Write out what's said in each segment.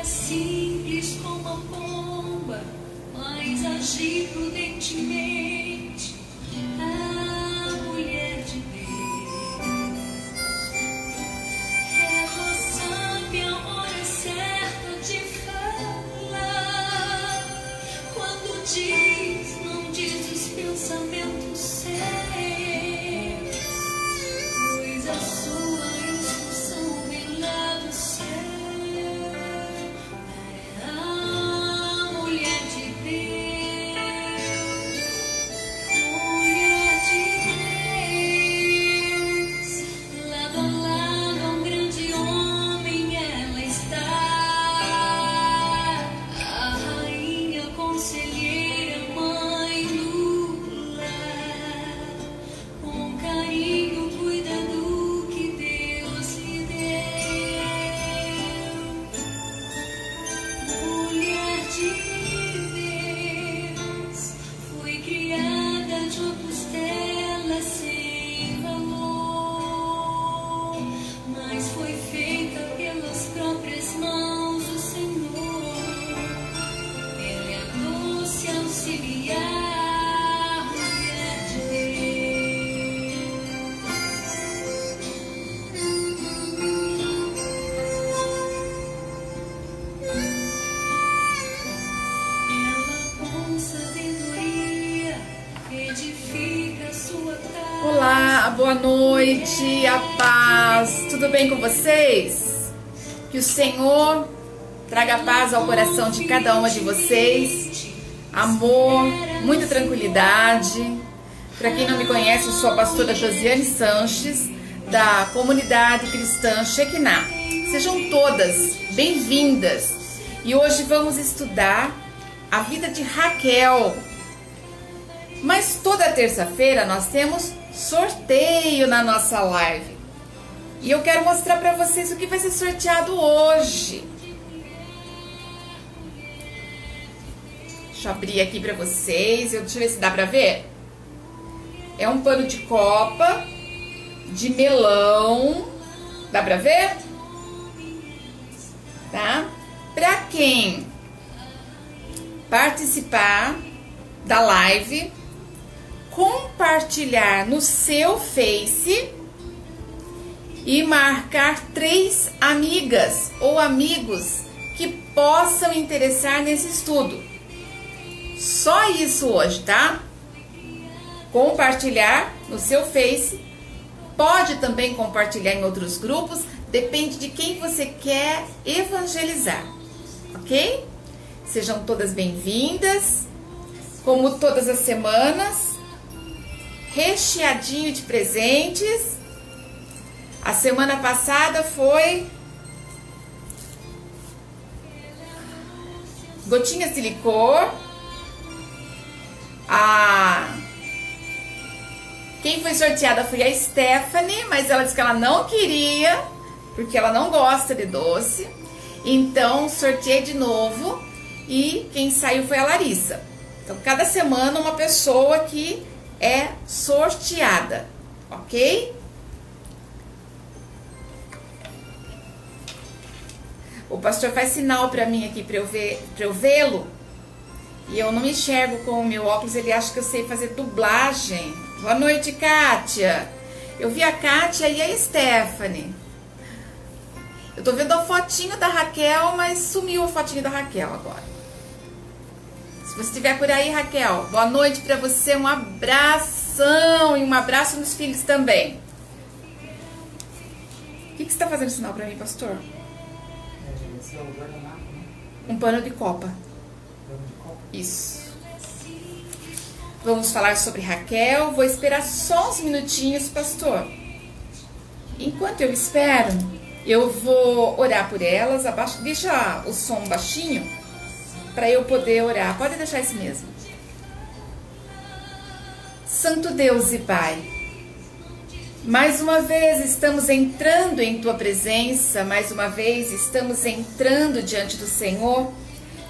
simples como a pomba, mas agir prudentemente. A mulher de Deus, ela sabe a hora certa de falar. Quando diz, não diz os pensamentos seus, pois a sua instrução vem lá do céu. Olá, boa noite, a paz, tudo bem com vocês? Que o Senhor traga paz ao coração de cada uma de vocês, amor, muita tranquilidade. Para quem não me conhece, eu sou a pastora Josiane Sanches, da comunidade cristã Shekinah. Sejam todas bem-vindas e hoje vamos estudar a vida de Raquel. Mas toda terça-feira nós temos sorteio na nossa live. E eu quero mostrar para vocês o que vai ser sorteado hoje. Deixa eu abrir aqui para vocês. Deixa eu ver se dá para ver. É um pano de copa de melão. Dá para ver? Tá? Para quem participar da live, compartilhar no seu Face e marcar 3 amigas ou amigos que possam interessar nesse estudo. Só isso hoje, tá? Compartilhar no seu Face, pode também compartilhar em outros grupos, depende de quem você quer evangelizar, ok? Sejam todas bem-vindas, como todas as semanas, recheadinho de presentes. A semana passada foi gotinhas de licor. Quem foi sorteada foi a Stephanie, mas ela disse que ela não queria, porque ela não gosta de doce. Então sorteei de novo e quem saiu foi a Larissa. Então cada semana uma pessoa que é sorteada, ok? O pastor faz sinal para mim aqui para eu vê-lo, e eu não me enxergo com o meu óculos. Ele acha que eu sei fazer dublagem. Boa noite, Kátia. Eu vi a Kátia e a Stephanie. Eu tô vendo a fotinho da Raquel, mas sumiu a fotinho da Raquel agora. Se você estiver por aí, Raquel, boa noite para você, um abração e um abraço nos filhos também. O que você está fazendo sinal para mim, pastor? Um pano de copa. Isso. Vamos falar sobre Raquel. Vou esperar só uns minutinhos, pastor. Enquanto eu espero, eu vou orar por elas. Deixa o som baixinho para eu poder orar. Pode deixar esse mesmo. Santo Deus e Pai, mais uma vez estamos entrando em Tua presença, mais uma vez estamos entrando diante do Senhor,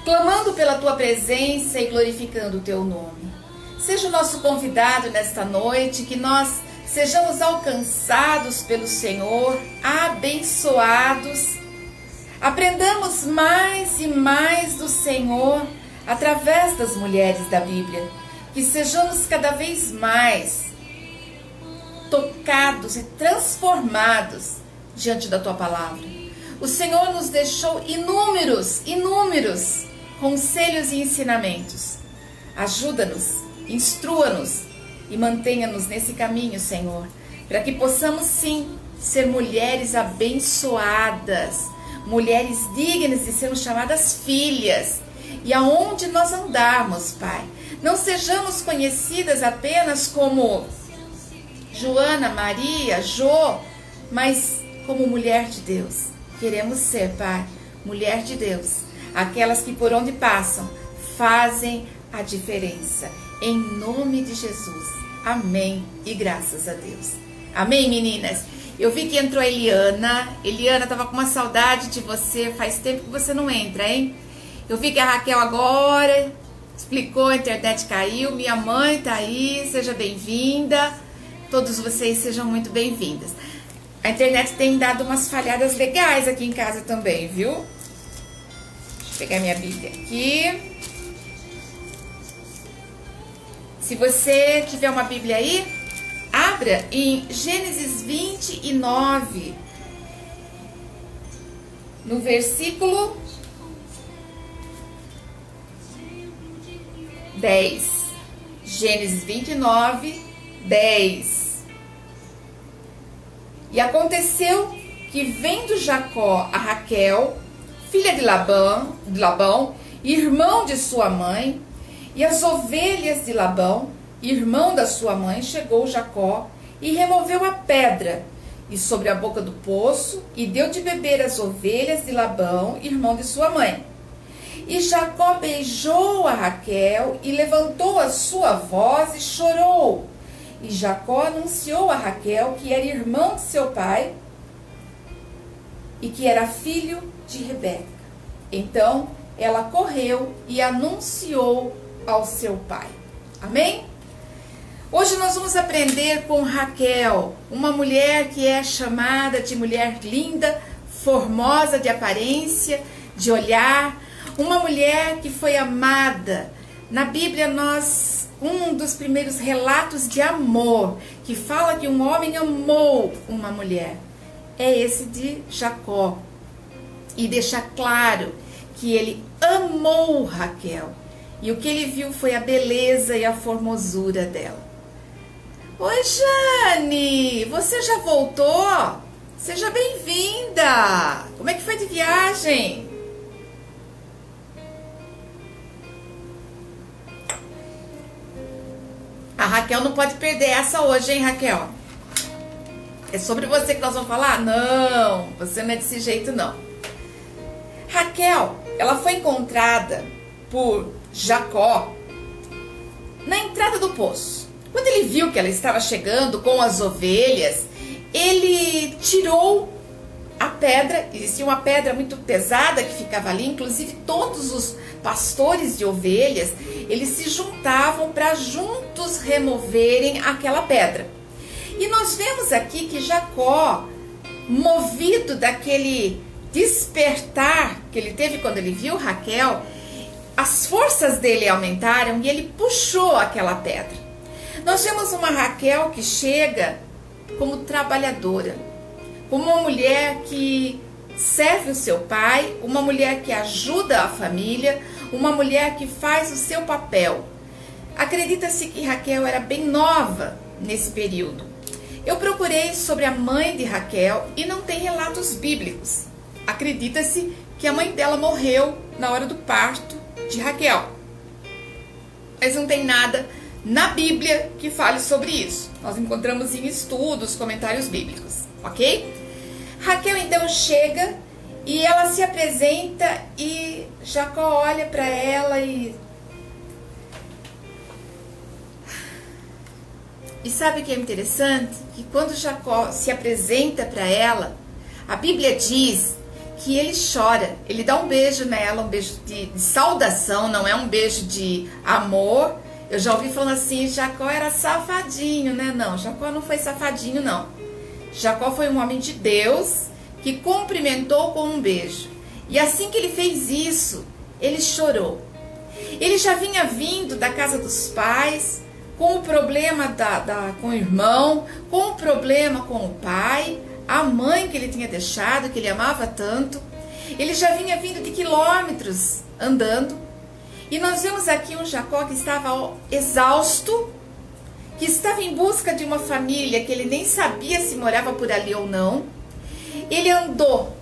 clamando pela Tua presença e glorificando o Teu nome. Seja o nosso convidado nesta noite, que nós sejamos alcançados pelo Senhor, abençoados, Aprendamos mais e mais do Senhor através das mulheres da Bíblia. Que sejamos cada vez mais tocados e transformados diante da Tua palavra. O Senhor nos deixou inúmeros conselhos e ensinamentos. Ajuda-nos, instrua-nos e mantenha-nos nesse caminho, Senhor, para que possamos sim ser mulheres abençoadas, mulheres dignas de sermos chamadas filhas. E aonde nós andarmos, Pai, não sejamos conhecidas apenas como Joana, Maria, Jô, mas como mulher de Deus. Queremos ser, Pai, mulher de Deus, aquelas que por onde passam fazem a diferença. Em nome de Jesus. Amém e graças a Deus. Amém, meninas? Eu vi que entrou a Eliana. Eliana, tava com uma saudade de você. Faz tempo que você não entra, hein? Eu vi que a Raquel agora explicou, a internet caiu. Minha mãe tá aí, seja bem-vinda. Todos vocês sejam muito bem-vindas. A internet tem dado umas falhadas legais aqui em casa também, viu? Deixa eu pegar minha Bíblia aqui. Se você tiver uma Bíblia aí, abra em Gênesis 29, no versículo 10. Gênesis 29, 10. E aconteceu que, vendo Jacó a Raquel, filha de Labão, irmão de sua mãe, e as ovelhas de Labão, irmão da sua mãe, chegou Jacó e removeu a pedra e sobre a boca do poço, e deu de beber as ovelhas de Labão, irmão de sua mãe. E Jacó beijou a Raquel e levantou a sua voz e chorou. E Jacó anunciou a Raquel que era irmão de seu pai e que era filho de Rebeca. Então ela correu e anunciou ao seu pai. Amém? Hoje nós vamos aprender com Raquel, uma mulher que é chamada de mulher linda, formosa de aparência, de olhar, uma mulher que foi amada. Na Bíblia, um dos primeiros relatos de amor, que fala que um homem amou uma mulher, é esse de Jacó. E deixa claro que ele amou Raquel. E o que ele viu foi a beleza e a formosura dela. Oi, Jane, você já voltou? Seja bem-vinda. Como é que foi de viagem? A Raquel não pode perder essa hoje, hein, Raquel? É sobre você que nós vamos falar? Não, você não é desse jeito, não. Raquel, ela foi encontrada por Jacó na entrada do poço. Quando ele viu que ela estava chegando com as ovelhas, ele tirou a pedra. Existia uma pedra muito pesada que ficava ali, inclusive todos os pastores de ovelhas, eles se juntavam para juntos removerem aquela pedra. E nós vemos aqui que Jacó, movido daquele despertar que ele teve quando ele viu Raquel, as forças dele aumentaram e ele puxou aquela pedra. Nós vemos uma Raquel que chega como trabalhadora, como uma mulher que serve o seu pai, uma mulher que ajuda a família, uma mulher que faz o seu papel. Acredita-se que Raquel era bem nova nesse período. Eu procurei sobre a mãe de Raquel e não tem relatos bíblicos. Acredita-se que a mãe dela morreu na hora do parto de Raquel. Mas não tem nada na Bíblia que fale sobre isso. Nós encontramos em estudos, comentários bíblicos, ok? Raquel então chega e ela se apresenta e Jacó olha para ela e sabe o que é interessante? Que quando Jacó se apresenta para ela, a Bíblia diz que ele chora, ele dá um beijo nela, um beijo de saudação, não é um beijo de amor. Eu já ouvi falando assim, Jacó era safadinho, né? Não, Jacó não foi safadinho, não. Jacó foi um homem de Deus que cumprimentou com um beijo. E assim que ele fez isso, ele chorou. Ele já vinha vindo da casa dos pais, com o problema com o irmão, com o problema com o pai, a mãe que ele tinha deixado, que ele amava tanto. Ele já vinha vindo de quilômetros andando. E nós vemos aqui um Jacó que estava exausto, que estava em busca de uma família que ele nem sabia se morava por ali ou não. Ele andou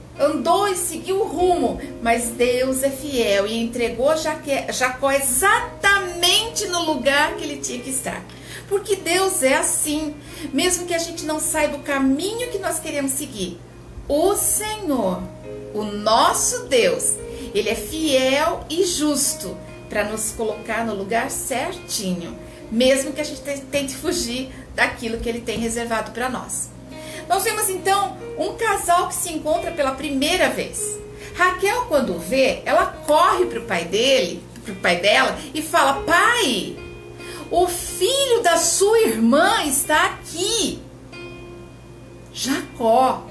e seguiu o rumo, mas Deus é fiel e entregou Jacó exatamente no lugar que ele tinha que estar. Porque Deus é assim, mesmo que a gente não saiba o caminho que nós queremos seguir. O Senhor, o nosso Deus, Ele é fiel e justo para nos colocar no lugar certinho, mesmo que a gente tente fugir daquilo que Ele tem reservado para nós. Nós vemos então um casal que se encontra pela primeira vez. Raquel, quando vê, ela corre para o pai dela e fala: pai, o filho da sua irmã está aqui. Jacó.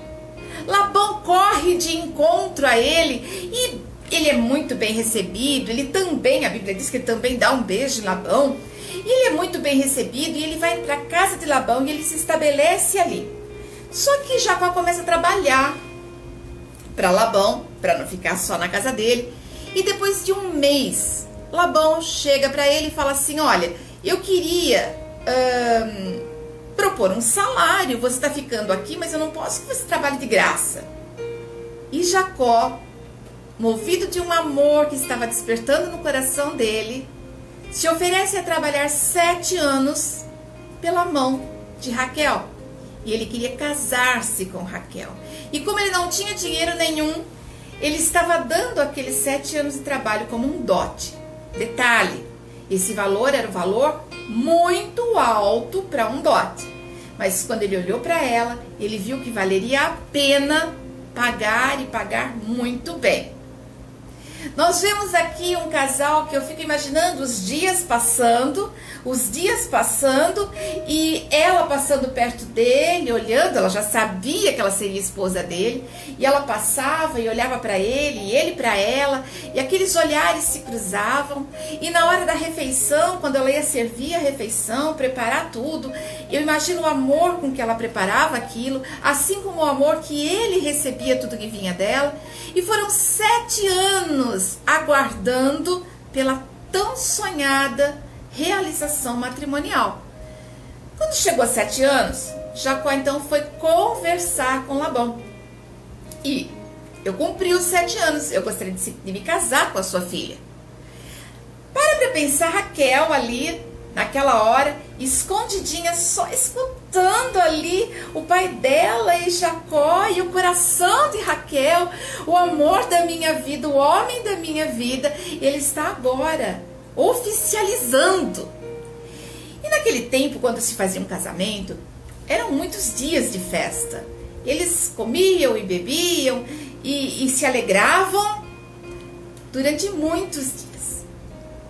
Labão corre de encontro a ele e ele é muito bem recebido. Ele também, a Bíblia diz que ele também dá um beijo em Labão. E ele é muito bem recebido e ele vai para a casa de Labão e ele se estabelece ali. Só que Jacó começa a trabalhar para Labão, para não ficar só na casa dele. E depois de um mês, Labão chega para ele e fala assim: olha, eu queria propor um salário, você está ficando aqui, mas eu não posso que você trabalhe de graça. E Jacó, movido de um amor que estava despertando no coração dele, se oferece a trabalhar 7 anos pela mão de Raquel. E ele queria casar-se com Raquel. E como ele não tinha dinheiro nenhum, ele estava dando aqueles 7 anos de trabalho como um dote. Detalhe, esse valor era um valor muito alto para um dote. Mas quando ele olhou para ela, ele viu que valeria a pena pagar e pagar muito bem. Nós vemos aqui um casal que eu fico imaginando os dias passando e ela passando perto dele, olhando. Ela já sabia que ela seria esposa dele, e ela passava e olhava para ele, e ele para ela, e aqueles olhares se cruzavam. E na hora da refeição, quando ela ia servir a refeição, preparar tudo, eu imagino o amor com que ela preparava aquilo, assim como o amor que ele recebia tudo que vinha dela. E foram 7 anos aguardando pela tão sonhada realização matrimonial. Quando chegou a 7 anos, Jacó então foi conversar com Labão. E eu cumpri os 7 anos, eu gostaria de me casar com a sua filha. Para pensar, Raquel ali, naquela hora, escondidinha, só escutando ali o pai dela e Jacó e o coração de Raquel, o amor da minha vida, o homem da minha vida, ele está agora oficializando. E naquele tempo, quando se fazia um casamento, eram muitos dias de festa. Eles comiam e bebiam e se alegravam durante muitos dias.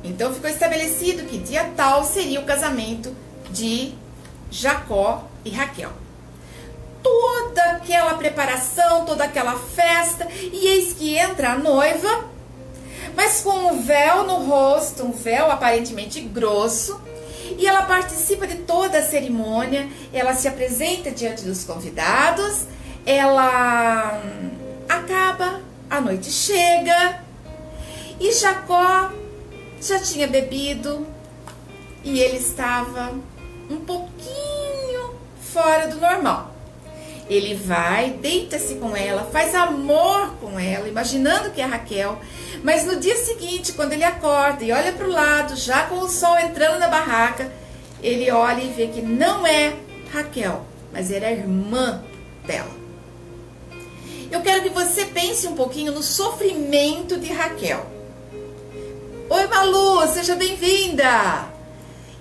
Então ficou estabelecido que dia tal seria o casamento de Jacó e Raquel. Toda aquela preparação, toda aquela festa, e eis que entra a noiva, mas com um véu no rosto, um véu aparentemente grosso, e ela participa de toda a cerimônia. Ela se apresenta diante dos convidados, ela acaba, a noite chega, e Jacó já tinha bebido e ele estava um pouquinho fora do normal. Ele vai, deita-se com ela, faz amor com ela, imaginando que é Raquel. Mas no dia seguinte, quando ele acorda e olha para o lado, já com o sol entrando na barraca, ele olha e vê que não é Raquel, mas era a irmã dela. Eu quero que você pense um pouquinho no sofrimento de Raquel. Oi, Malu, seja bem-vinda!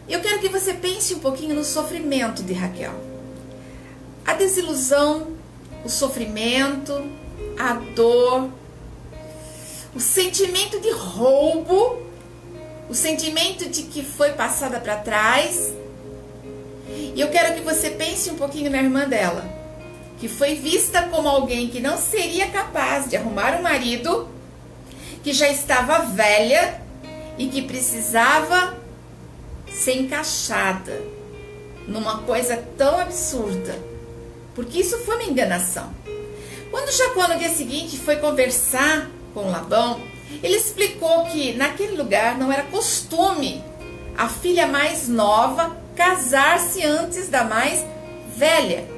Eu quero que você pense um pouquinho no sofrimento de Raquel. A desilusão, o sofrimento, a dor, o sentimento de roubo, o sentimento de que foi passada para trás. E eu quero que você pense um pouquinho na irmã dela. que foi vista como alguém que não seria capaz de arrumar um marido, que já estava velha e que precisava ser encaixada numa coisa tão absurda, porque isso foi uma enganação. Quando Jacó no dia seguinte foi conversar com Labão, ele explicou que naquele lugar não era costume a filha mais nova casar-se antes da mais velha.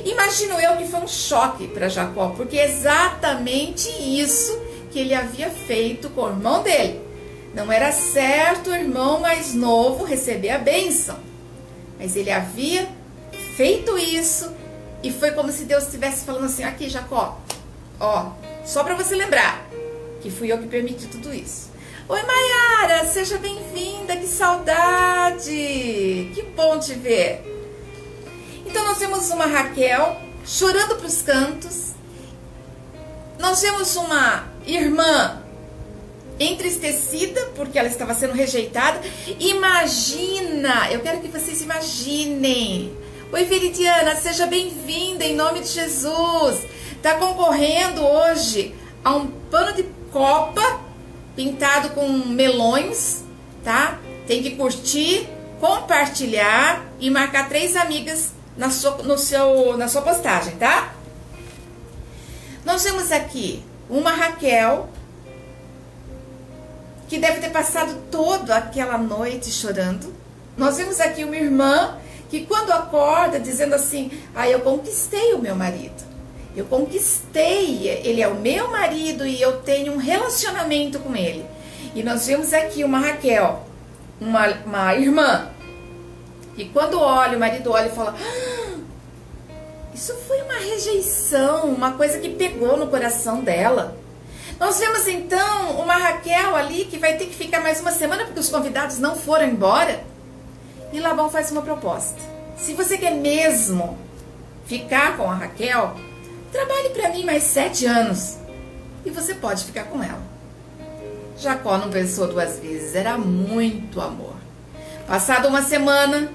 Imagino eu que foi um choque para Jacó, porque é exatamente isso que ele havia feito com o irmão dele. Não era certo o irmão mais novo receber a bênção, mas ele havia feito isso e foi como se Deus estivesse falando assim: aqui, Jacó, ó, só para você lembrar que fui eu que permiti tudo isso. Oi, Maiara, seja bem-vinda, que saudade, que bom te ver. Então nós vemos uma Raquel chorando para os cantos, nós vemos uma irmã entristecida porque ela estava sendo rejeitada. Imagina, eu quero que vocês imaginem. Oi, Veridiana, seja bem-vinda em nome de Jesus. Está concorrendo hoje a um pano de copa pintado com melões, tá? Tem que curtir, compartilhar e marcar 3 amigas na sua postagem, tá? Nós vemos aqui uma Raquel que deve ter passado toda aquela noite chorando. Nós vemos aqui uma irmã que quando acorda dizendo assim: eu conquistei o meu marido, eu conquistei, ele é o meu marido e eu tenho um relacionamento com ele. E nós vemos aqui uma Raquel, uma irmã, e quando olha, o marido olha e fala: isso foi uma rejeição, uma coisa que pegou no coração dela. Nós vemos então uma Raquel ali que vai ter que ficar mais uma semana porque os convidados não foram embora. E Labão faz uma proposta: se você quer mesmo ficar com a Raquel, trabalhe para mim mais 7 anos e você pode ficar com ela. Jacó não pensou 2 vezes, era muito amor. Passada uma semana,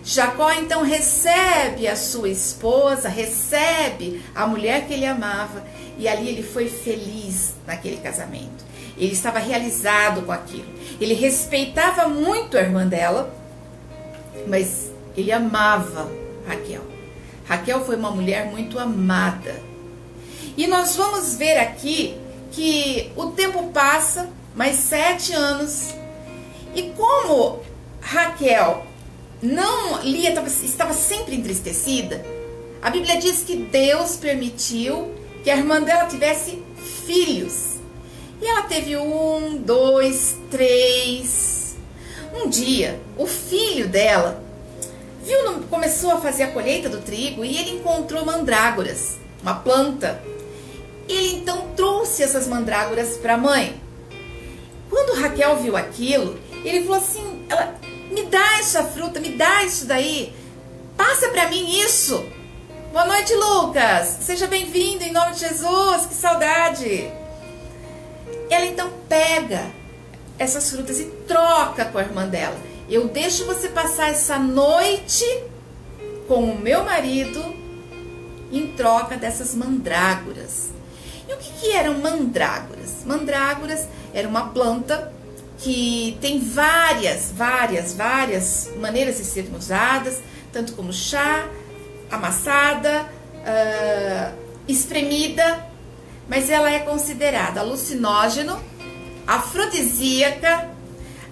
Jacó então recebe a sua esposa, recebe a mulher que ele amava, e ali ele foi feliz naquele casamento. Ele estava realizado com aquilo. Ele respeitava muito a irmã dela, mas ele amava Raquel. Raquel foi uma mulher muito amada. E nós vamos ver aqui que o tempo passa, mais 7 anos, e como Raquel Lia estava sempre entristecida, a Bíblia diz que Deus permitiu que a irmã dela tivesse filhos. E ela teve 1, 2, 3. Um dia, o filho dela começou a fazer a colheita do trigo e ele encontrou mandrágoras, uma planta. Ele então trouxe essas mandrágoras para a mãe. Quando Raquel viu aquilo, ele falou assim: me dá essa fruta, me dá isso daí, passa para mim isso. Boa noite, Lucas, seja bem-vindo em nome de Jesus, que saudade. Ela então pega essas frutas e troca com a irmã dela. Eu deixo você passar essa noite com o meu marido em troca dessas mandrágoras. E o que eram mandrágoras? Mandrágoras era uma planta que tem várias maneiras de serem usadas, tanto como chá, amassada, espremida, mas ela é considerada alucinógeno, afrodisíaca,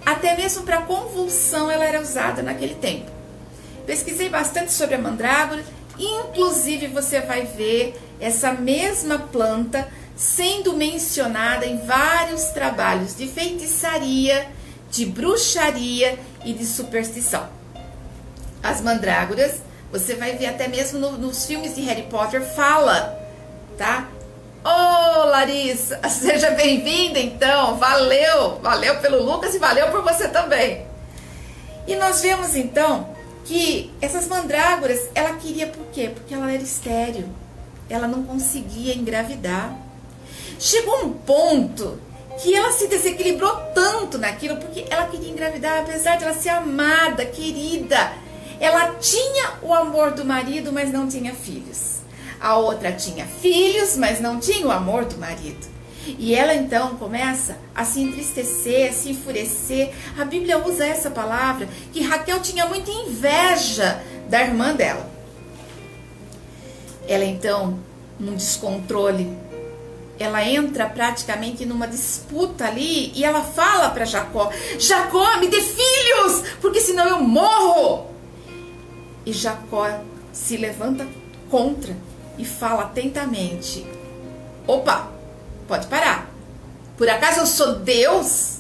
até mesmo para convulsão ela era usada naquele tempo. Pesquisei bastante sobre a mandrágora, inclusive você vai ver essa mesma planta sendo mencionada em vários trabalhos de feitiçaria, de bruxaria e de superstição. As mandrágoras, você vai ver até mesmo nos filmes de Harry Potter, fala, tá? Ô, Larissa, seja bem-vinda então, valeu pelo Lucas e valeu por você também. E nós vemos então que essas mandrágoras, ela queria por quê? Porque ela era estéril, ela não conseguia engravidar. Chegou um ponto que ela se desequilibrou tanto naquilo, porque ela queria engravidar, apesar de ela ser amada, querida. Ela tinha o amor do marido, mas não tinha filhos. A outra tinha filhos, mas não tinha o amor do marido. E ela então começa a se entristecer, a se enfurecer. A Bíblia usa essa palavra, que Raquel tinha muita inveja da irmã dela. Ela então, num descontrole, ela entra praticamente numa disputa ali e ela fala para Jacó: Jacó, me dê filhos, porque senão eu morro. E Jacó se levanta contra e fala atentamente: opa, pode parar. Por acaso eu sou Deus?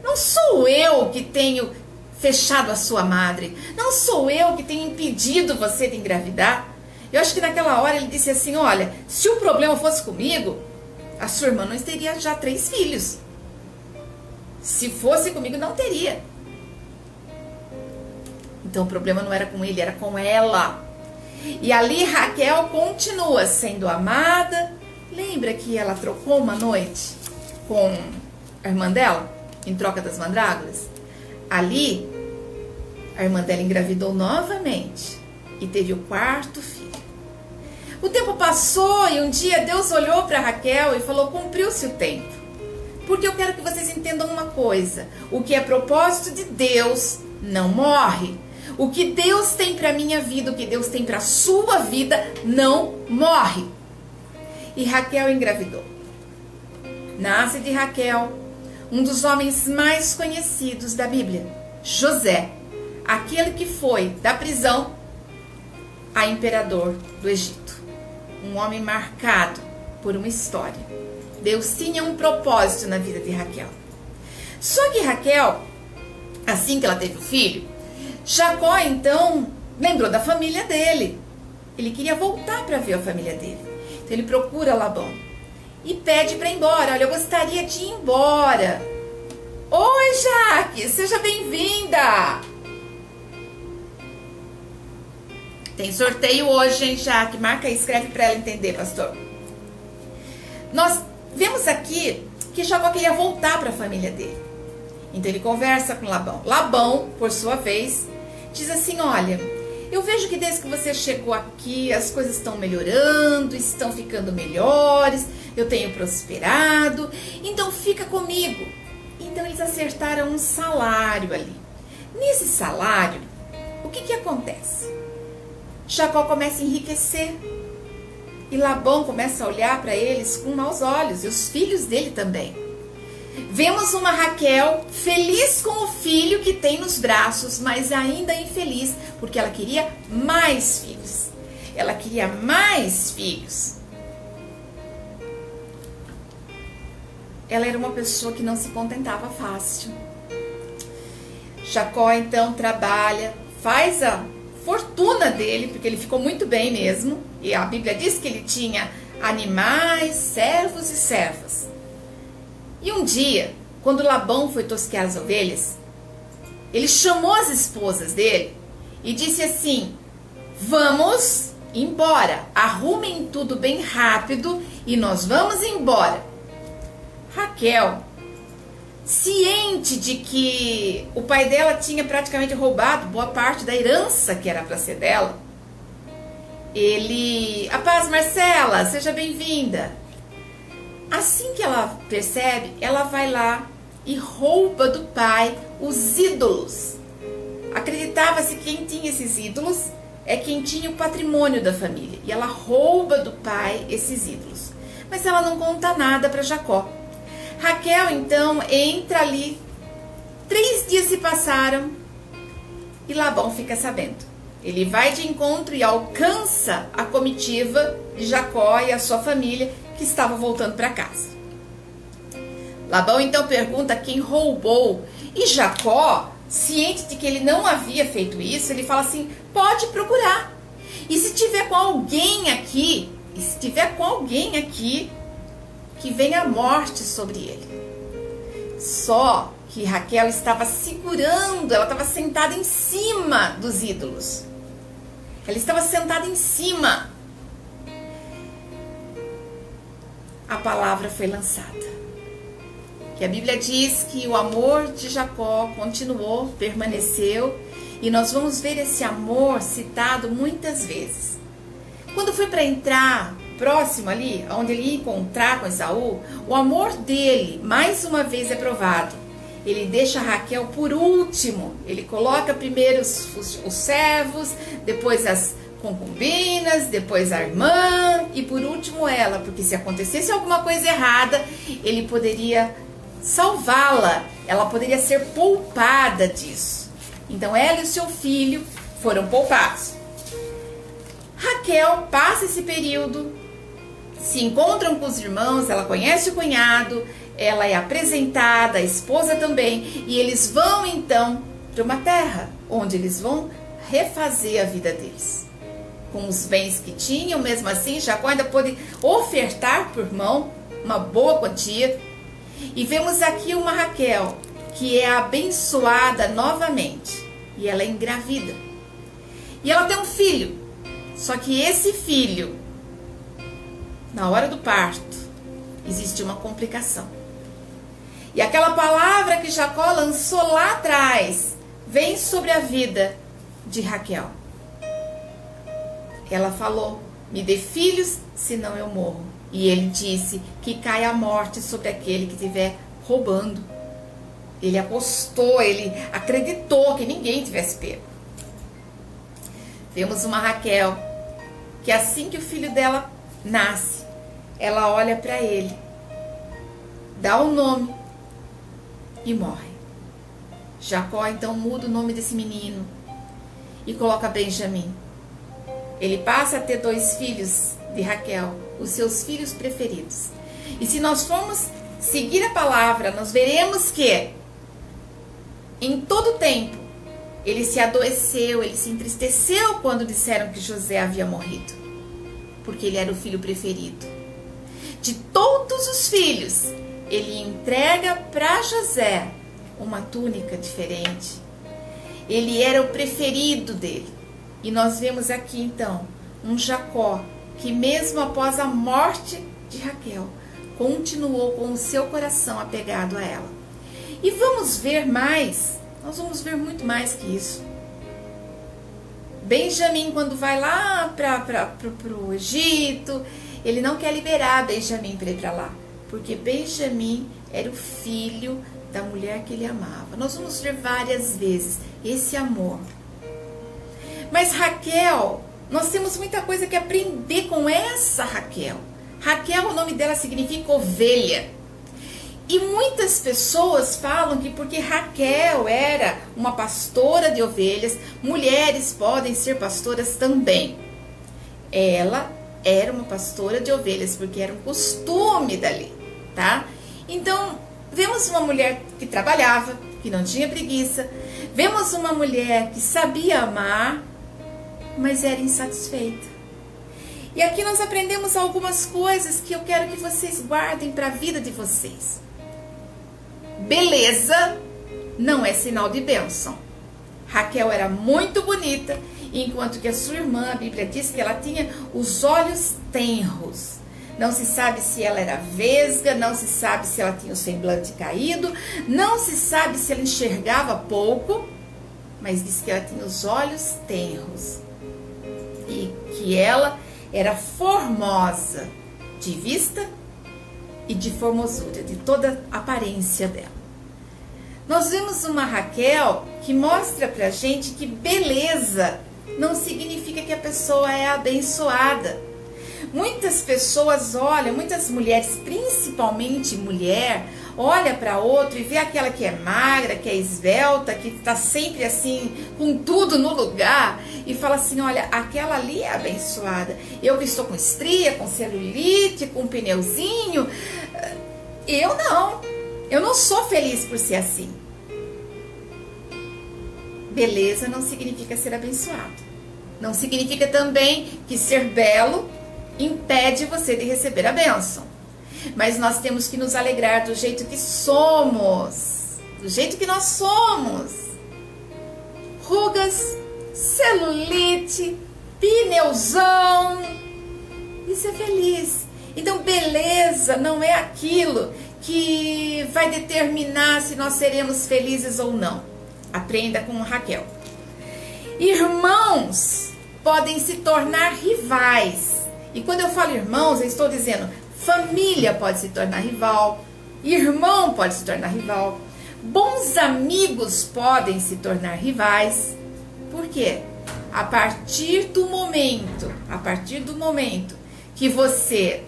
Não sou eu que tenho fechado a sua madre. Não sou eu que tenho impedido você de engravidar. Eu acho que naquela hora ele disse assim: olha, se o problema fosse comigo, a sua irmã não teria já 3 filhos. Se fosse comigo, não teria. Então o problema não era com ele, era com ela. E ali Raquel continua sendo amada. Lembra que ela trocou uma noite com a irmã dela, em troca das mandrágoras? Ali, a irmã dela engravidou novamente e teve o 4º filho. O tempo passou e um dia Deus olhou para Raquel e falou: cumpriu-se o tempo. Porque eu quero que vocês entendam uma coisa: o que é propósito de Deus não morre. O que Deus tem para a minha vida, o que Deus tem para a sua vida, não morre. E Raquel engravidou. Nasce de Raquel um dos homens mais conhecidos da Bíblia, José, aquele que foi da prisão a imperador do Egito. Um homem marcado por uma história. Deus tinha um propósito na vida de Raquel. Só que Raquel, assim que ela teve o filho, Jacó então lembrou da família dele. Ele queria voltar para ver a família dele. Então ele procura Labão e pede para ir embora. Olha, eu gostaria de ir embora. Oi, Jaque, seja bem-vinda. Tem sorteio hoje, hein, Jaque? Marca aí, escreve para ela entender, pastor. Nós vemos aqui que Jacó queria voltar para a família dele. Então ele conversa com Labão. Labão, por sua vez, diz assim: olha, eu vejo que desde que você chegou aqui as coisas estão melhorando, estão ficando melhores, eu tenho prosperado, então fica comigo. Então eles acertaram um salário ali. Nesse salário, o que acontece? Jacó começa a enriquecer e Labão começa a olhar para eles com maus olhos, e os filhos dele também. Vemos uma Raquel feliz com o filho que tem nos braços, mas ainda infeliz, porque ela queria mais filhos. Ela queria mais filhos. Ela era uma pessoa que não se contentava fácil. Jacó então trabalha, faz a fortuna dele, porque ele ficou muito bem mesmo. E a Bíblia diz que ele tinha animais, servos e servas. E um dia, quando Labão foi tosquear as ovelhas, ele chamou as esposas dele e disse assim: vamos embora, arrumem tudo bem rápido e nós vamos embora. Raquel, ciente de que o pai dela tinha praticamente roubado boa parte da herança que era para ser dela, a paz, Marcela, seja bem-vinda. Assim que ela percebe, ela vai lá e rouba do pai os ídolos. Acreditava-se que quem tinha esses ídolos é quem tinha o patrimônio da família. E ela rouba do pai esses ídolos. Mas ela não conta nada para Jacó. Raquel então entra ali. 3 dias se passaram e Labão fica sabendo. Ele vai de encontro e alcança a comitiva de Jacó e a sua família, que estava voltando para casa. Labão então pergunta quem roubou, e Jacó, ciente de que ele não havia feito isso, ele fala assim: pode procurar, e se tiver com alguém aqui, que venha a morte sobre ele. Só que Raquel estava segurando, ela estava sentada em cima dos ídolos. Ela estava sentada em cima. A palavra foi lançada. Que a Bíblia diz que o amor de Jacó continuou, permaneceu, e nós vamos ver esse amor citado muitas vezes. Quando foi para entrar próximo ali, onde ele ia encontrar com Esaú, o amor dele mais uma vez é provado. Ele deixa Raquel por último. Ele coloca primeiro os servos, depois as concubinas, depois a irmã e por último ela, porque se acontecesse alguma coisa errada, ele poderia salvá-la, ela poderia ser poupada disso. Então ela e o seu filho foram poupados. Raquel passa esse período, se encontram com os irmãos, ela conhece o cunhado, ela é apresentada, a esposa também, e eles vão então para uma terra onde eles vão refazer a vida deles. Com os bens que tinham, mesmo assim, Jacó ainda pôde ofertar por irmão uma boa quantia. E vemos aqui uma Raquel que é abençoada novamente, e ela é engravida. E ela tem um filho, só que esse filho, na hora do parto, existe uma complicação. E aquela palavra que Jacó lançou lá atrás vem sobre a vida de Raquel. Ela falou: me dê filhos, senão eu morro. E ele disse que cai a morte sobre aquele que estiver roubando. Ele apostou, ele acreditou que ninguém tivesse pego. Vemos uma Raquel que assim que o filho dela nasce, ela olha para ele, dá o nome e morre. Jacó então muda o nome desse menino e coloca Benjamim. Ele passa a ter 2 filhos de Raquel, os seus filhos preferidos. E se nós formos seguir a palavra, nós veremos que em todo tempo ele se adoeceu, ele se entristeceu quando disseram que José havia morrido, porque ele era o filho preferido. De todos os filhos, ele entrega para José uma túnica diferente. Ele era o preferido dele. E nós vemos aqui então um Jacó que mesmo após a morte de Raquel, continuou com o seu coração apegado a ela. E vamos ver mais, nós vamos ver muito mais que isso. Benjamim, quando vai lá para o Egito, ele não quer liberar Benjamim para ir para lá, porque Benjamim era o filho da mulher que ele amava. Nós vamos ver várias vezes esse amor. Mas Raquel, nós temos muita coisa que aprender com essa Raquel. Raquel, o nome dela significa ovelha. E muitas pessoas falam que porque Raquel era uma pastora de ovelhas, mulheres podem ser pastoras também. Ela era uma pastora de ovelhas, porque era um costume dali, tá? Então, vemos uma mulher que trabalhava, que não tinha preguiça. Vemos uma mulher que sabia amar, mas era insatisfeita. E aqui nós aprendemos algumas coisas que eu quero que vocês guardem para a vida de vocês. Beleza não é sinal de bênção. Raquel era muito bonita, enquanto que a sua irmã, a Bíblia diz que ela tinha os olhos tenros. Não se sabe se ela era vesga, não se sabe se ela tinha o semblante caído, não se sabe se ela enxergava pouco, mas diz que ela tinha os olhos tenros. E que ela era formosa de vista e de formosura, de toda a aparência dela. Nós vemos uma Raquel que mostra pra gente que beleza não significa que a pessoa é abençoada. Muitas pessoas olham, muitas mulheres, principalmente mulher, olha para outro e vê aquela que é magra, que é esbelta, que está sempre assim, com tudo no lugar, e fala assim: olha, aquela ali é abençoada. Eu que estou com estria, com celulite, com pneuzinho, eu não sou feliz por ser assim. Beleza não significa ser abençoado. Não significa também que ser belo impede você de receber a bênção. Mas nós temos que nos alegrar do jeito que somos, do jeito que nós somos. Rugas, celulite, pneuzão, e ser feliz. Então, beleza não é aquilo que vai determinar se nós seremos felizes ou não. Aprenda com Raquel. Irmãos, podem se tornar rivais. E quando eu falo irmãos, eu estou dizendo família pode se tornar rival, irmão pode se tornar rival, bons amigos podem se tornar rivais. Por quê? A partir do momento que você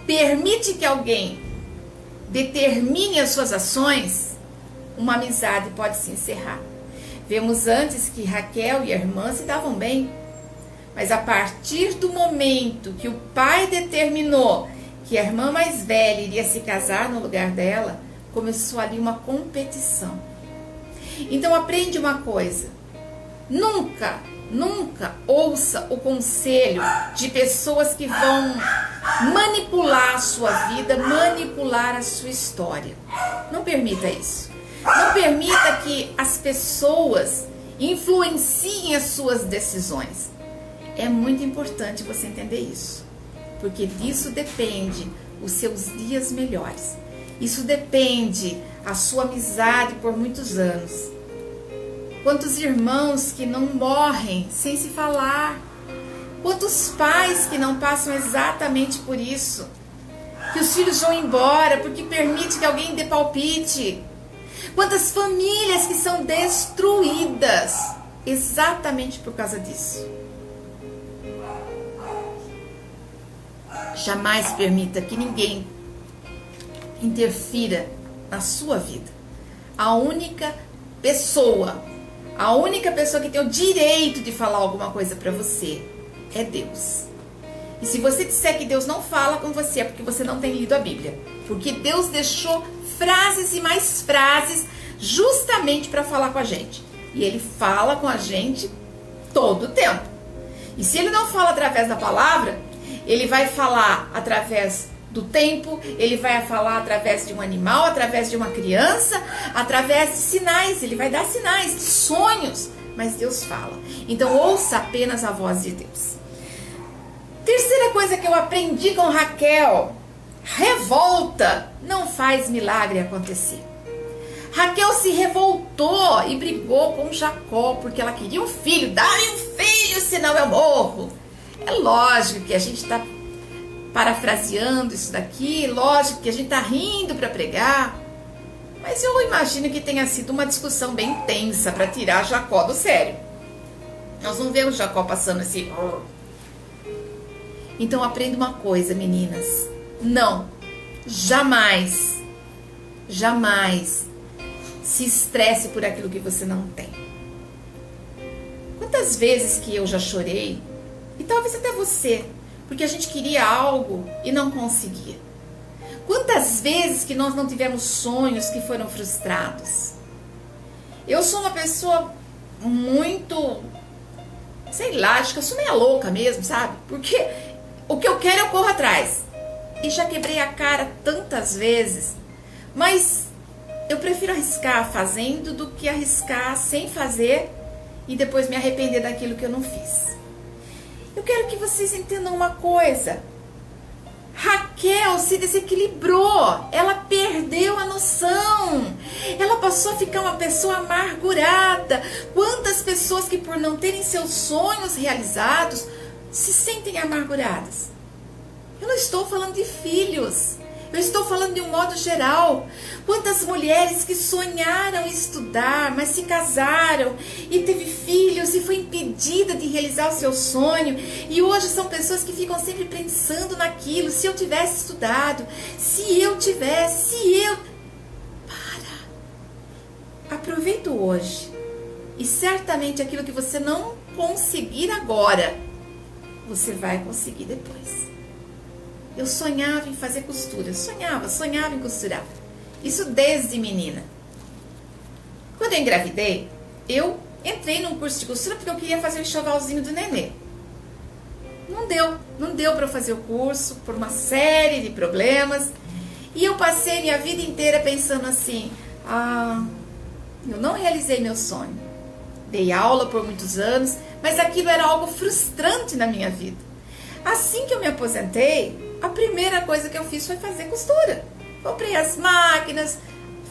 permite que alguém determine as suas ações, uma amizade pode se encerrar. Vemos antes que Raquel e a irmã se davam bem, mas a partir do momento que o pai determinou que a irmã mais velha iria se casar no lugar dela, começou ali uma competição. Então aprende uma coisa: nunca ouça o conselho de pessoas que vão manipular a sua vida, manipular a sua história. Não permita isso. Não permita que as pessoas influenciem as suas decisões. É muito importante você entender isso, porque disso depende os seus dias melhores. Isso depende a sua amizade por muitos anos. Quantos irmãos que não morrem sem se falar? Quantos pais que não passam exatamente por isso? Que os filhos vão embora porque permite que alguém dê palpite. Quantas famílias que são destruídas exatamente por causa disso. Jamais permita que ninguém interfira na sua vida. A única pessoa que tem o direito de falar alguma coisa para você é Deus. E se você disser que Deus não fala com você, é porque você não tem lido a Bíblia. Porque Deus deixou frases e mais frases justamente para falar com a gente. E Ele fala com a gente todo o tempo. E se Ele não fala através da palavra, Ele vai falar através do tempo, Ele vai falar através de um animal, através de uma criança, através de sinais. Ele vai dar sinais, sonhos, mas Deus fala. Então ouça apenas a voz de Deus. Terceira coisa que eu aprendi com Raquel: revolta não faz milagre acontecer. Raquel se revoltou e brigou com Jacó porque ela queria um filho. Dá-me um filho, senão eu morro. É lógico que a gente está parafraseando isso daqui, lógico que a gente está rindo para pregar, mas eu imagino que tenha sido uma discussão bem tensa para tirar Jacó do sério. Nós vamos ver o Jacó passando esse... Então aprenda uma coisa, meninas: não, jamais se estresse por aquilo que você não tem. Quantas vezes que eu já chorei, e talvez até você, porque a gente queria algo e não conseguia. Quantas vezes que nós não tivemos sonhos que foram frustrados. Eu sou uma pessoa muito, sei lá, acho que eu sou meio louca mesmo, sabe? Porque o que eu quero eu corro atrás. E já quebrei a cara tantas vezes, mas eu prefiro arriscar fazendo do que arriscar sem fazer e depois me arrepender daquilo que eu não fiz. Eu quero que vocês entendam uma coisa: Raquel se desequilibrou, ela perdeu a noção, ela passou a ficar uma pessoa amargurada. Quantas pessoas que por não terem seus sonhos realizados se sentem amarguradas? Eu não estou falando de filhos, eu estou falando de um modo geral. Quantas mulheres que sonharam em estudar, mas se casaram e teve filhos e foi impedida de realizar o seu sonho, e hoje são pessoas que ficam sempre pensando naquilo: se eu tivesse estudado, se eu... Aproveita o hoje, e certamente aquilo que você não conseguir agora, você vai conseguir depois. Eu sonhava em fazer costura, sonhava em costurar. Isso desde menina. Quando eu engravidei, eu entrei num curso de costura porque eu queria fazer o enxovalzinho do nenê. Não deu para fazer o curso por uma série de problemas. E eu passei minha vida inteira pensando assim: eu não realizei meu sonho. Dei aula por muitos anos, mas aquilo era algo frustrante na minha vida. Assim que eu me aposentei, a primeira coisa que eu fiz foi fazer costura. Comprei as máquinas,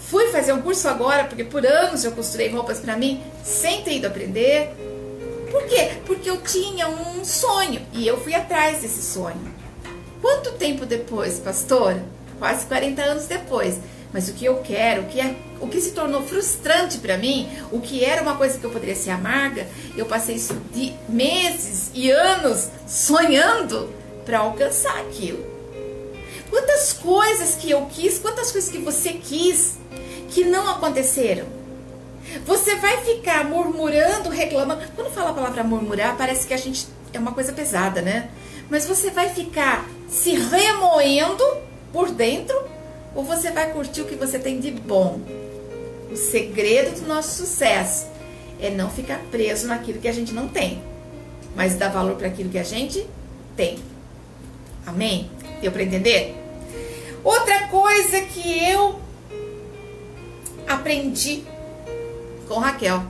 fui fazer um curso agora, porque por anos eu costurei roupas para mim, sem ter ido aprender. Por Por quê? Porque eu tinha um sonho e eu fui atrás desse sonho. Quanto tempo depois, pastora? Quase 40 anos depois. Mas o que eu quero, o que se tornou frustrante para mim, o que era uma coisa que eu poderia ser amarga, eu passei de meses e anos sonhando para alcançar aquilo. Quantas coisas que eu quis, quantas coisas que você quis, que não aconteceram. Você vai ficar murmurando, reclamando. Quando fala a palavra murmurar, parece que a gente é uma coisa pesada, né? Mas você vai ficar se remoendo por dentro, ou você vai curtir o que você tem de bom? O segredo do nosso sucesso é não ficar preso naquilo que a gente não tem, mas dar valor para aquilo que a gente tem. Amém? Deu para entender? Outra coisa que eu aprendi com Raquel: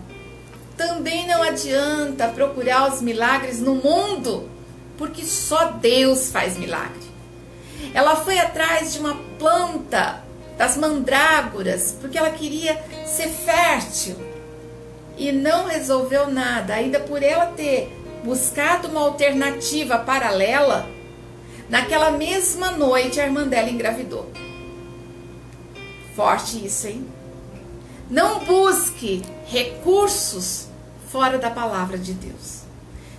também não adianta procurar os milagres no mundo, porque só Deus faz milagre. Ela foi atrás de uma planta, das mandrágoras, porque ela queria ser fértil e não resolveu nada. Ainda por ela ter buscado uma alternativa paralela, naquela mesma noite a irmã dela engravidou. Forte isso, hein? Não busque recursos fora da palavra de Deus.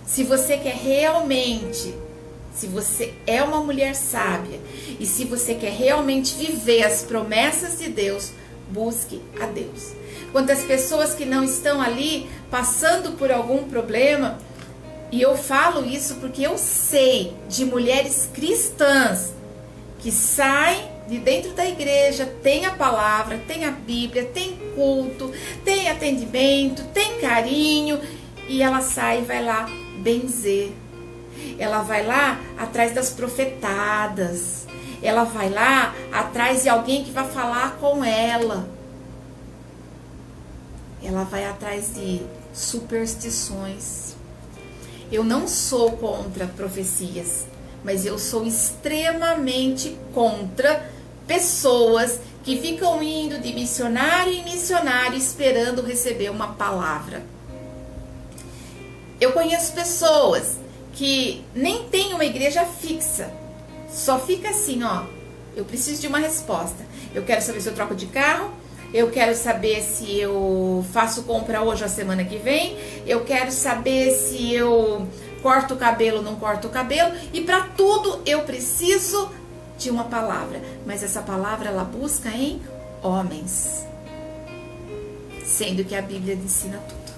Se você quer realmente, se você é uma mulher sábia e se você quer realmente viver as promessas de Deus, busque a Deus. Quantas pessoas que não estão ali passando por algum problema, e eu falo isso porque eu sei de mulheres cristãs que saem de dentro da igreja, tem a palavra, tem a Bíblia, tem culto, tem atendimento, tem carinho, e ela sai e vai lá benzer. Ela vai lá atrás das profetadas. Ela vai lá atrás de alguém que vai falar com ela. Ela vai atrás de superstições. Eu não sou contra profecias, mas eu sou extremamente contra pessoas que ficam indo de missionário em missionário esperando receber uma palavra. Eu conheço pessoas que nem tem uma igreja fixa, só fica assim, ó, eu preciso de uma resposta. Eu quero saber se eu troco de carro, eu quero saber se eu faço compra hoje ou a semana que vem, eu quero saber se eu corto o cabelo ou não corto o cabelo, e para tudo eu preciso de uma palavra. Mas essa palavra ela busca em homens, sendo que a Bíblia ensina tudo.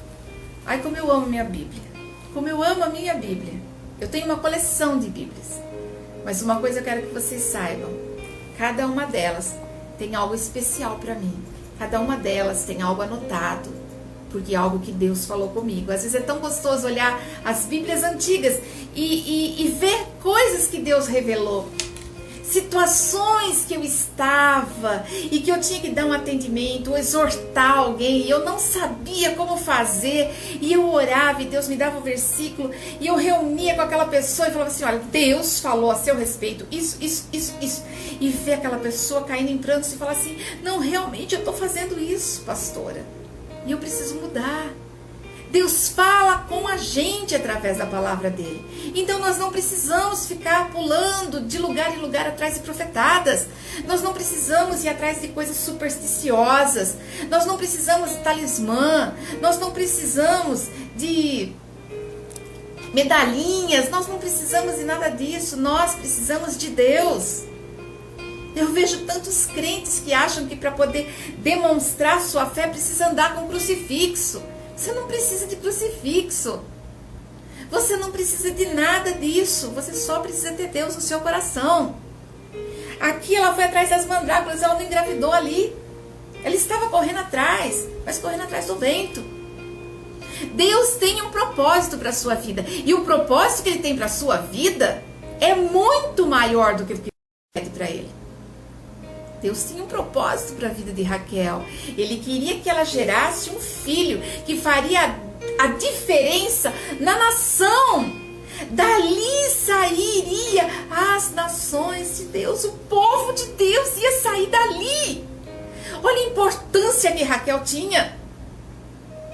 Ai, como eu amo minha Bíblia, como eu amo a minha Bíblia. Eu tenho uma coleção de Bíblias, mas uma coisa eu quero que vocês saibam: cada uma delas tem algo especial para mim, cada uma delas tem algo anotado, porque é algo que Deus falou comigo. Às vezes é tão gostoso olhar as Bíblias antigas e ver coisas que Deus revelou, situações que eu estava e que eu tinha que dar um atendimento ou exortar alguém e eu não sabia como fazer, e eu orava e Deus me dava um versículo e eu reunia com aquela pessoa e falava assim: olha, Deus falou a seu respeito isso, e ver aquela pessoa caindo em prantos e falar assim: não, realmente eu estou fazendo isso, pastora, e eu preciso mudar. Deus fala com a gente através da palavra dele. Então nós não precisamos ficar pulando de lugar em lugar atrás de profetadas. Nós não precisamos ir atrás de coisas supersticiosas. Nós não precisamos de talismã. Nós não precisamos de medalhinhas. Nós não precisamos de nada disso. Nós precisamos de Deus. Eu vejo tantos crentes que acham que para poder demonstrar sua fé precisa andar com crucifixo. Você não precisa de crucifixo. Você não precisa de nada disso. Você só precisa ter Deus no seu coração. Aqui ela foi atrás das mandrágoras, ela não engravidou ali. Ela estava correndo atrás, mas correndo atrás do vento. Deus tem um propósito para a sua vida. E o propósito que ele tem para a sua vida é muito maior do que o que pede para ele. Deus tinha um propósito para a vida de Raquel. Ele queria que ela gerasse um filho que faria a diferença na nação. Dali sairia as nações de Deus. O povo de Deus ia sair dali. Olha a importância que Raquel tinha.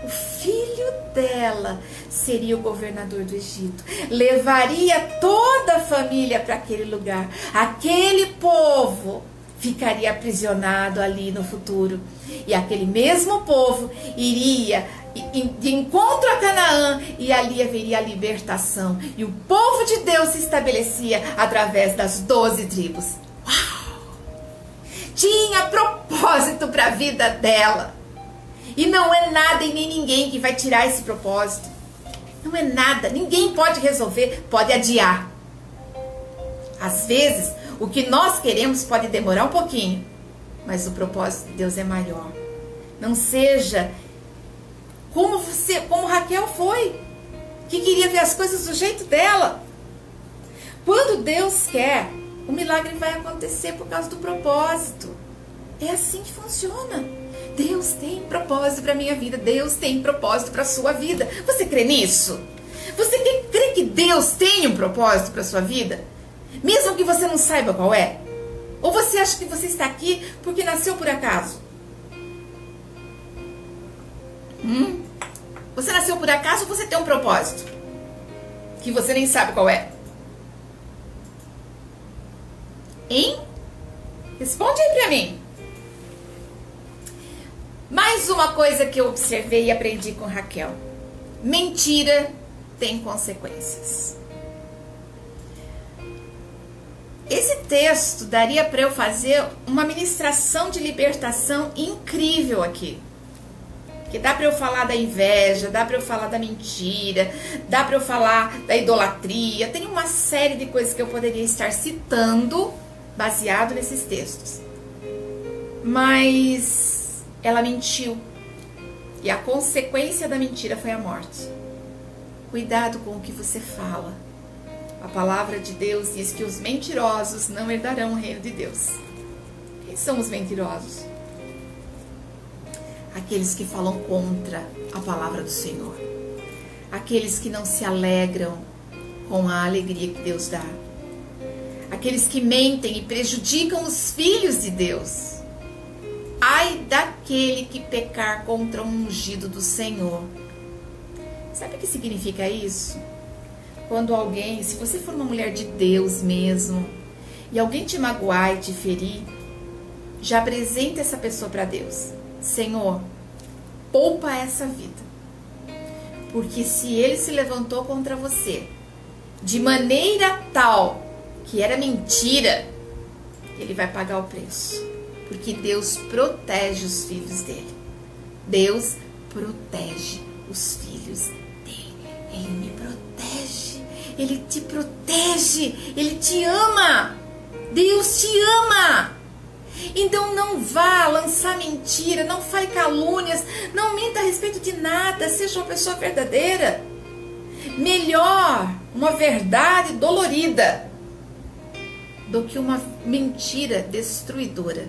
O filho filho dela seria o governador do Egito. Levaria toda a família para aquele lugar. Aquele povo ficaria aprisionado ali no futuro. E aquele mesmo povo iria de encontro a Canaã, e ali haveria a libertação. E o povo de Deus se estabelecia através das 12 tribos. Uau! Tinha propósito para a vida dela. E não é nada e nem ninguém que vai tirar esse propósito. Não é nada. Ninguém pode resolver, pode adiar. Às vezes, o que nós queremos pode demorar um pouquinho, mas o propósito de Deus é maior. Não seja como Raquel foi, que queria ver as coisas do jeito dela. Quando Deus quer, o milagre vai acontecer por causa do propósito. É assim que funciona. Deus tem propósito para a minha vida. Deus tem propósito para a sua vida. Você crê nisso? Você crê que Deus tem um propósito para a sua vida? Mesmo que você não saiba qual é? Ou você acha que você está aqui porque nasceu por acaso? Você nasceu por acaso ou você tem um propósito que você nem sabe qual é? Hein? Responde aí pra mim. Mais uma coisa que eu observei e aprendi com Raquel. Mentira tem consequências. Esse texto daria para eu fazer uma ministração de libertação incrível aqui. Que dá para eu falar da inveja, dá para eu falar da mentira, dá para eu falar da idolatria. Tem uma série de coisas que eu poderia estar citando baseado nesses textos. Mas ela mentiu. E a consequência da mentira foi a morte. Cuidado com o que você fala. A palavra de Deus diz que os mentirosos não herdarão o reino de Deus. Quem são os mentirosos? Aqueles que falam contra a palavra do Senhor. Aqueles que não se alegram com a alegria que Deus dá. Aqueles que mentem e prejudicam os filhos de Deus. Ai daquele que pecar contra o ungido do Senhor. Sabe o que significa isso? Quando alguém, se você for uma mulher de Deus mesmo, e alguém te magoar e te ferir, já apresenta essa pessoa para Deus. Senhor, poupa essa vida. Porque se ele se levantou contra você de maneira tal que era mentira, ele vai pagar o preço. Porque Deus protege os filhos dele. Deus protege os filhos dele. Ele me protege. Ele te protege. Ele te ama. Deus te ama. Então não vá lançar mentira, não fale calúnias, não minta a respeito de nada, seja uma pessoa verdadeira. Melhor uma verdade dolorida do que uma mentira destruidora.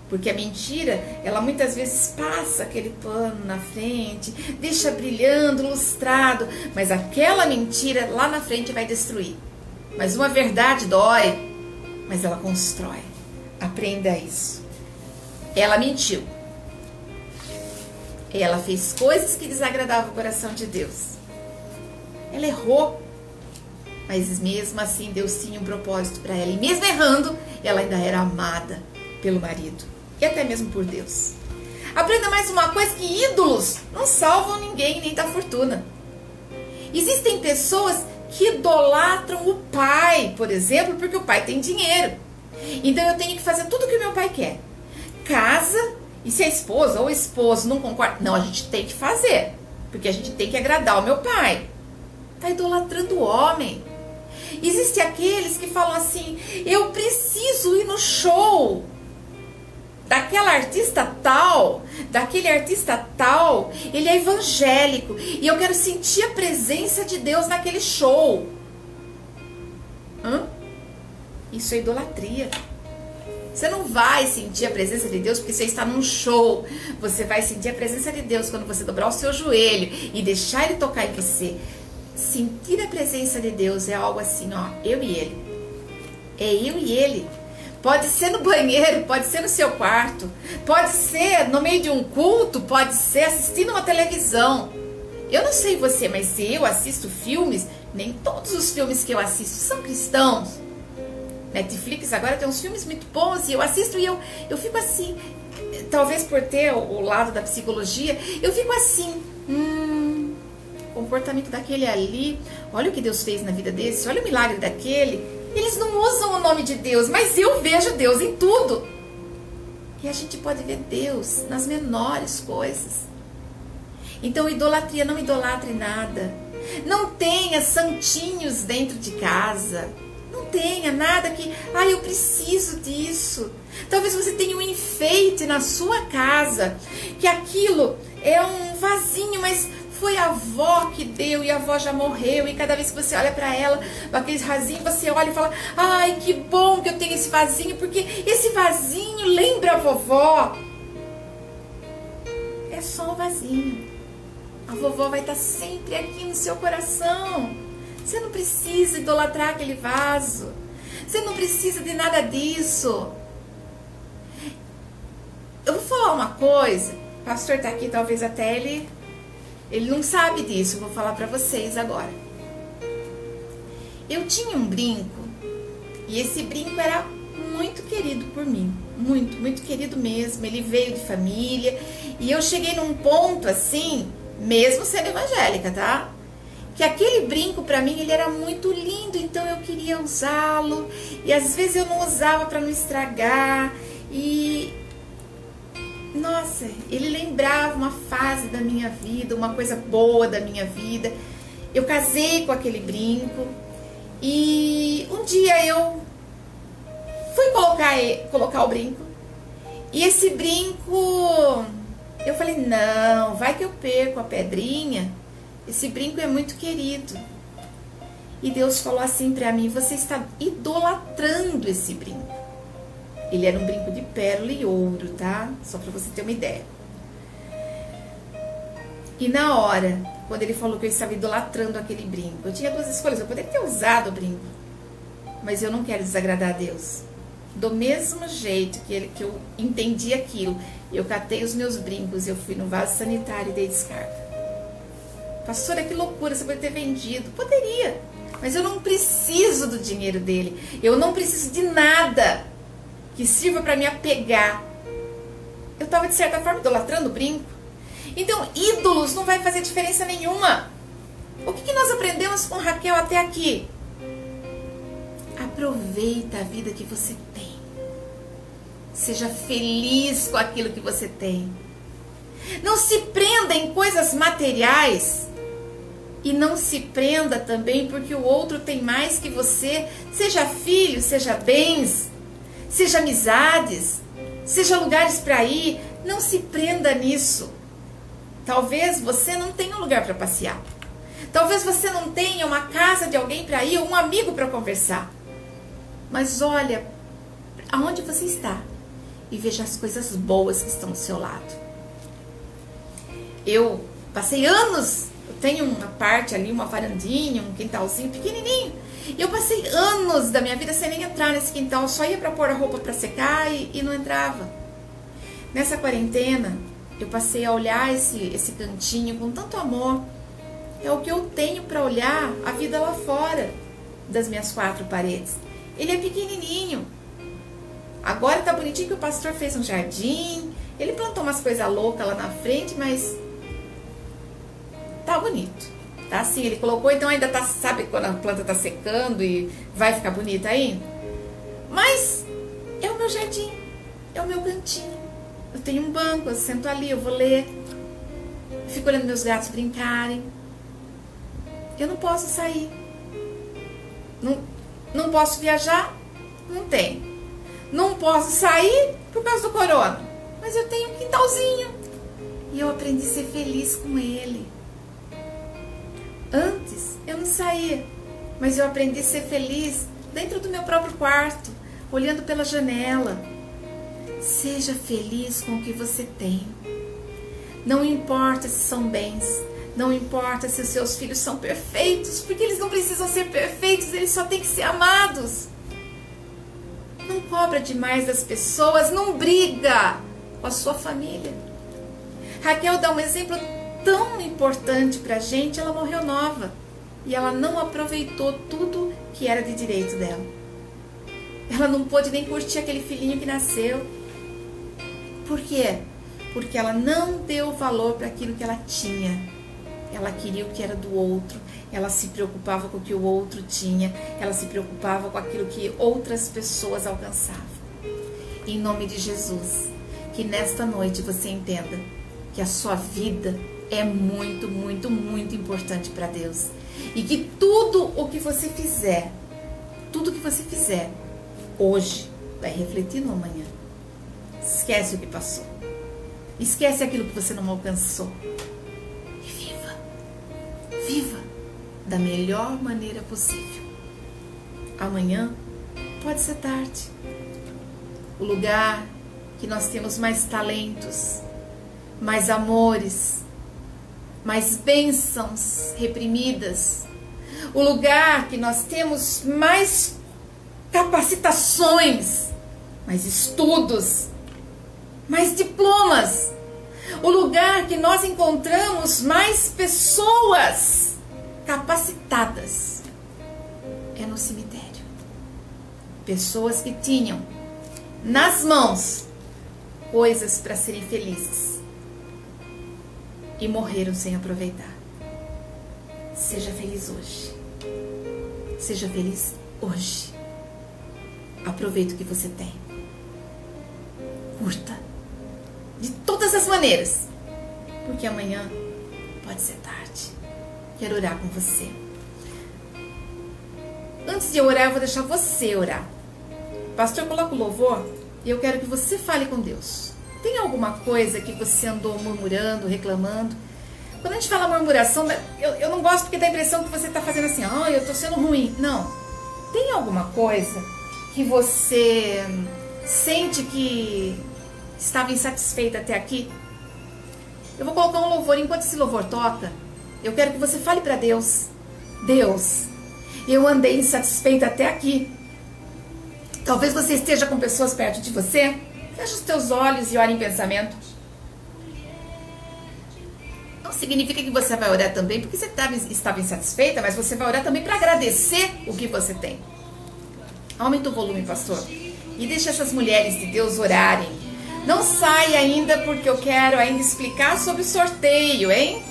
Porque a mentira, ela muitas vezes passa aquele pano na frente, deixa brilhando, lustrado, mas aquela mentira lá na frente vai destruir. Mas uma verdade dói, mas ela constrói. Aprenda isso. Ela mentiu. Ela fez coisas que desagradavam o coração de Deus. Ela errou. Mas mesmo assim Deus tinha um propósito para ela. E mesmo errando, ela ainda era amada pelo marido. E até mesmo por Deus. Aprenda mais uma coisa, que ídolos não salvam ninguém, nem da fortuna. Existem pessoas que idolatram o pai, por exemplo, porque o pai tem dinheiro. Então eu tenho que fazer tudo o que o meu pai quer. Casa, e se a esposa ou o esposo não concorda, não, a gente tem que fazer, porque a gente tem que agradar o meu pai. Está idolatrando o homem. Existem aqueles que falam assim: eu preciso ir no show daquela artista tal, daquele artista tal, ele é evangélico e eu quero sentir a presença de Deus naquele show. Isso é idolatria. Você não vai sentir a presença de Deus porque você está num show. Você vai sentir a presença de Deus quando você dobrar o seu joelho e deixar ele tocar em você. Sentir a presença de Deus é algo assim, ó, eu e ele. É eu e ele. Pode ser no banheiro, pode ser no seu quarto, pode ser no meio de um culto, pode ser assistindo uma televisão. Eu não sei você, mas se eu assisto filmes, nem todos os filmes que eu assisto são cristãos. Netflix agora tem uns filmes muito bons e eu assisto e eu fico assim, talvez por ter o lado da psicologia, eu fico assim, comportamento daquele ali, olha o que Deus fez na vida desse, olha o milagre daquele. Eles não usam o nome de Deus, mas eu vejo Deus em tudo. E a gente pode ver Deus nas menores coisas. Então, idolatria, não idolatre nada. Não tenha santinhos dentro de casa. Não tenha nada que, eu preciso disso. Talvez você tenha um enfeite na sua casa, que aquilo é um vasinho, mas foi a avó que deu e a avó já morreu. E cada vez que você olha para ela, aquele vasinho, você olha e fala, ai, que bom que eu tenho esse vasinho, porque esse vasinho lembra a vovó. É só um vasinho. A vovó vai estar sempre aqui no seu coração. Você não precisa idolatrar aquele vaso. Você não precisa de nada disso. Eu vou falar uma coisa. O pastor está aqui, talvez até ele não sabe disso. Eu vou falar para vocês agora. Eu tinha um brinco. E esse brinco era muito querido por mim. Muito, muito querido mesmo. Ele veio de família. E eu cheguei num ponto assim, mesmo sendo evangélica, tá? Que aquele brinco pra mim, ele era muito lindo, então eu queria usá-lo. E às vezes eu não usava pra não estragar. E nossa, ele lembrava uma fase da minha vida, uma coisa boa da minha vida. Eu casei com aquele brinco. E um dia eu fui colocar o brinco. E esse brinco, eu falei, não, vai que eu perco a pedrinha. Esse brinco é muito querido. E Deus falou assim pra mim, você está idolatrando esse brinco. Ele era um brinco de pérola e ouro, tá? Só pra você ter uma ideia. E na hora, quando ele falou que eu estava idolatrando aquele brinco, eu tinha duas escolhas. Eu poderia ter usado o brinco, mas eu não quero desagradar a Deus. Do mesmo jeito que eu entendi aquilo, eu catei os meus brincos, eu fui no vaso sanitário e dei descarga. Pastora, que loucura, você pode ter vendido. Poderia, mas eu não preciso do dinheiro dele. Eu não preciso de nada que sirva para me apegar. Eu estava, de certa forma, idolatrando o brinco. Então, ídolos não vai fazer diferença nenhuma. O que nós aprendemos com Raquel até aqui? Aproveita a vida que você tem. Seja feliz com aquilo que você tem. Não se prenda em coisas materiais. E não se prenda também porque o outro tem mais que você. Seja filho, seja bens, seja amizades, seja lugares para ir. Não se prenda nisso. Talvez você não tenha um lugar para passear. Talvez você não tenha uma casa de alguém para ir, ou um amigo para conversar. Mas olha aonde você está e veja as coisas boas que estão do seu lado. Eu passei anos, eu tenho uma parte ali, uma varandinha, um quintalzinho pequenininho. E eu passei anos da minha vida sem nem entrar nesse quintal, só ia para pôr a roupa para secar e não entrava. Nessa quarentena, eu passei a olhar esse cantinho com tanto amor. É o que eu tenho para olhar a vida lá fora das minhas quatro paredes. Ele é pequenininho. Agora tá bonitinho que o pastor fez um jardim. Ele plantou umas coisas loucas lá na frente, mas tá bonito. Tá assim, ele colocou, então ainda tá, sabe quando a planta tá secando e vai ficar bonita ainda? Mas é o meu jardim, é o meu cantinho. Eu tenho um banco, eu sento ali, eu vou ler. Eu fico olhando meus gatos brincarem. Eu não posso sair. Não posso viajar? Não tem. Não posso sair por causa do corona. Mas eu tenho um quintalzinho. E eu aprendi a ser feliz com ele. Antes eu não saía. Mas eu aprendi a ser feliz dentro do meu próprio quarto. Olhando pela janela. Seja feliz com o que você tem. Não importa se são bens. Não importa se os seus filhos são perfeitos, porque eles não precisam ser perfeitos, eles só têm que ser amados. Não cobra demais das pessoas, não briga com a sua família. Raquel dá um exemplo tão importante pra gente. Ela morreu nova e ela não aproveitou tudo que era de direito dela. Ela não pôde nem curtir aquele filhinho que nasceu. Por quê? Porque ela não deu valor para aquilo que ela tinha. Ela queria o que era do outro. Ela se preocupava com o que o outro tinha. Ela se preocupava com aquilo que outras pessoas alcançavam. Em nome de Jesus, que nesta noite você entenda que a sua vida é muito, muito, muito importante para Deus. E que tudo o que você fizer, hoje, vai refletir no amanhã. Esquece o que passou. Esquece aquilo que você não alcançou. E viva da melhor maneira possível. Amanhã pode ser tarde. O lugar que nós temos mais talentos, mais amores, mais bênçãos reprimidas, o lugar que nós temos mais capacitações, mais estudos, mais diplomas, o lugar que nós encontramos mais pessoas capacitadas é no cemitério. Pessoas que tinham nas mãos coisas para serem felizes e morreram sem aproveitar. Seja feliz hoje. Seja feliz hoje. Aproveite o que você tem. Curta de todas as maneiras, porque amanhã pode ser tarde. Quero orar com você. Antes de eu orar, eu vou deixar você orar. Pastor, coloca o louvor e eu quero que você fale com Deus. Tem alguma coisa que você andou murmurando, reclamando? Quando a gente fala murmuração, eu não gosto porque dá a impressão que você está fazendo assim, eu estou sendo ruim. Não. Tem alguma coisa que você sente que estava insatisfeita até aqui? Eu vou colocar um louvor. Enquanto esse louvor toca, eu quero que você fale para Deus. Deus, eu andei insatisfeita até aqui. Talvez você esteja com pessoas perto de você. Feche os teus olhos e ore em pensamento. Não significa que você vai orar também porque você estava insatisfeita, mas você vai orar também para agradecer o que você tem. Aumenta o volume, pastor. E deixa essas mulheres de Deus orarem. Não sai ainda porque eu quero ainda explicar sobre o sorteio, hein?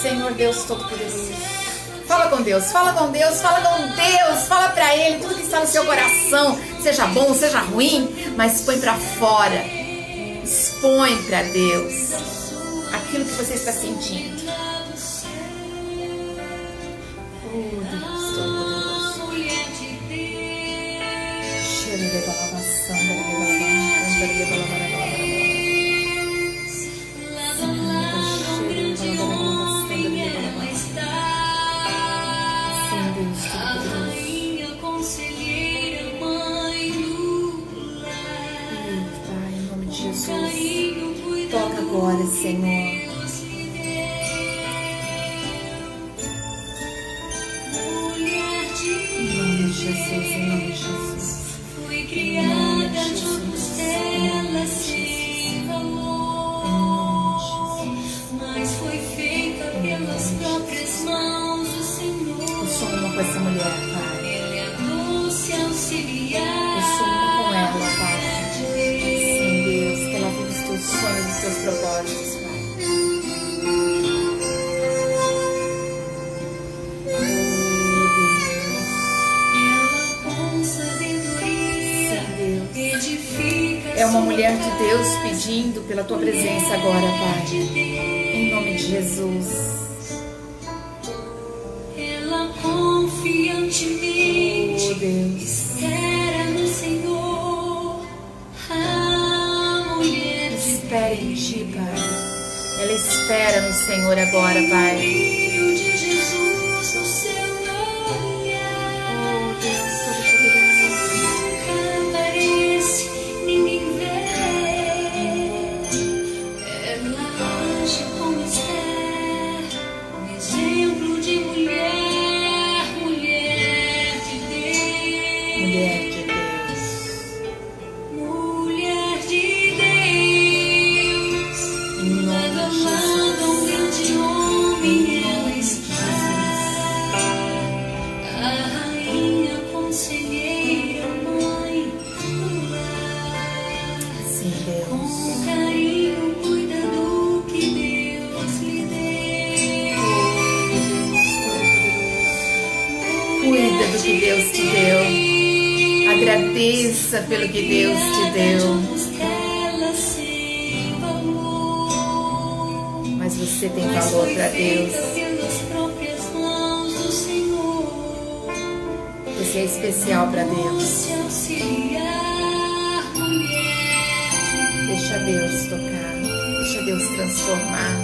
Senhor Deus Todo-Poderoso. Fala com Deus, fala com Deus, fala com Deus. Fala pra Ele tudo que está no seu coração. Seja bom, seja ruim, mas põe pra fora. Expõe pra Deus aquilo que você está sentindo. Oh, Deus Todo-Poderoso. Cheiro de balavação, toca agora, Senhor. Em nome de Jesus, em nome de Jesus. Fui criada juntos dela sem valor, mas foi feita pelas próprias mãos do Senhor. Eu sou uma com essa mulher, Pai. Ele é doce auxiliar. Eu sou uma com ela, Pai. Sim, Deus, que ela vive os teus sonhos, os teus propósitos, Pai. É uma mulher de Deus pedindo pela tua presença agora, Pai. Em nome de Jesus. Ela confiantemente espera no Senhor. A mulher espera em ti, Pai. Ela espera no Senhor agora, Pai. Filho de Jesus no seu olhar. Oh, Deus Todo-Poderoso. Nunca aparece, ninguém vê. Ela age como Esther, um exemplo de mulher, mulher de Deus. Mulher de Deus. Deus. Com carinho, cuida do que Deus lhe deu. Cuida do que Deus te deu. Agradeça pelo que Deus te deu. Mas você tem valor para Deus. Você é especial para Deus. Deixa Deus tocar. Deixa Deus transformar.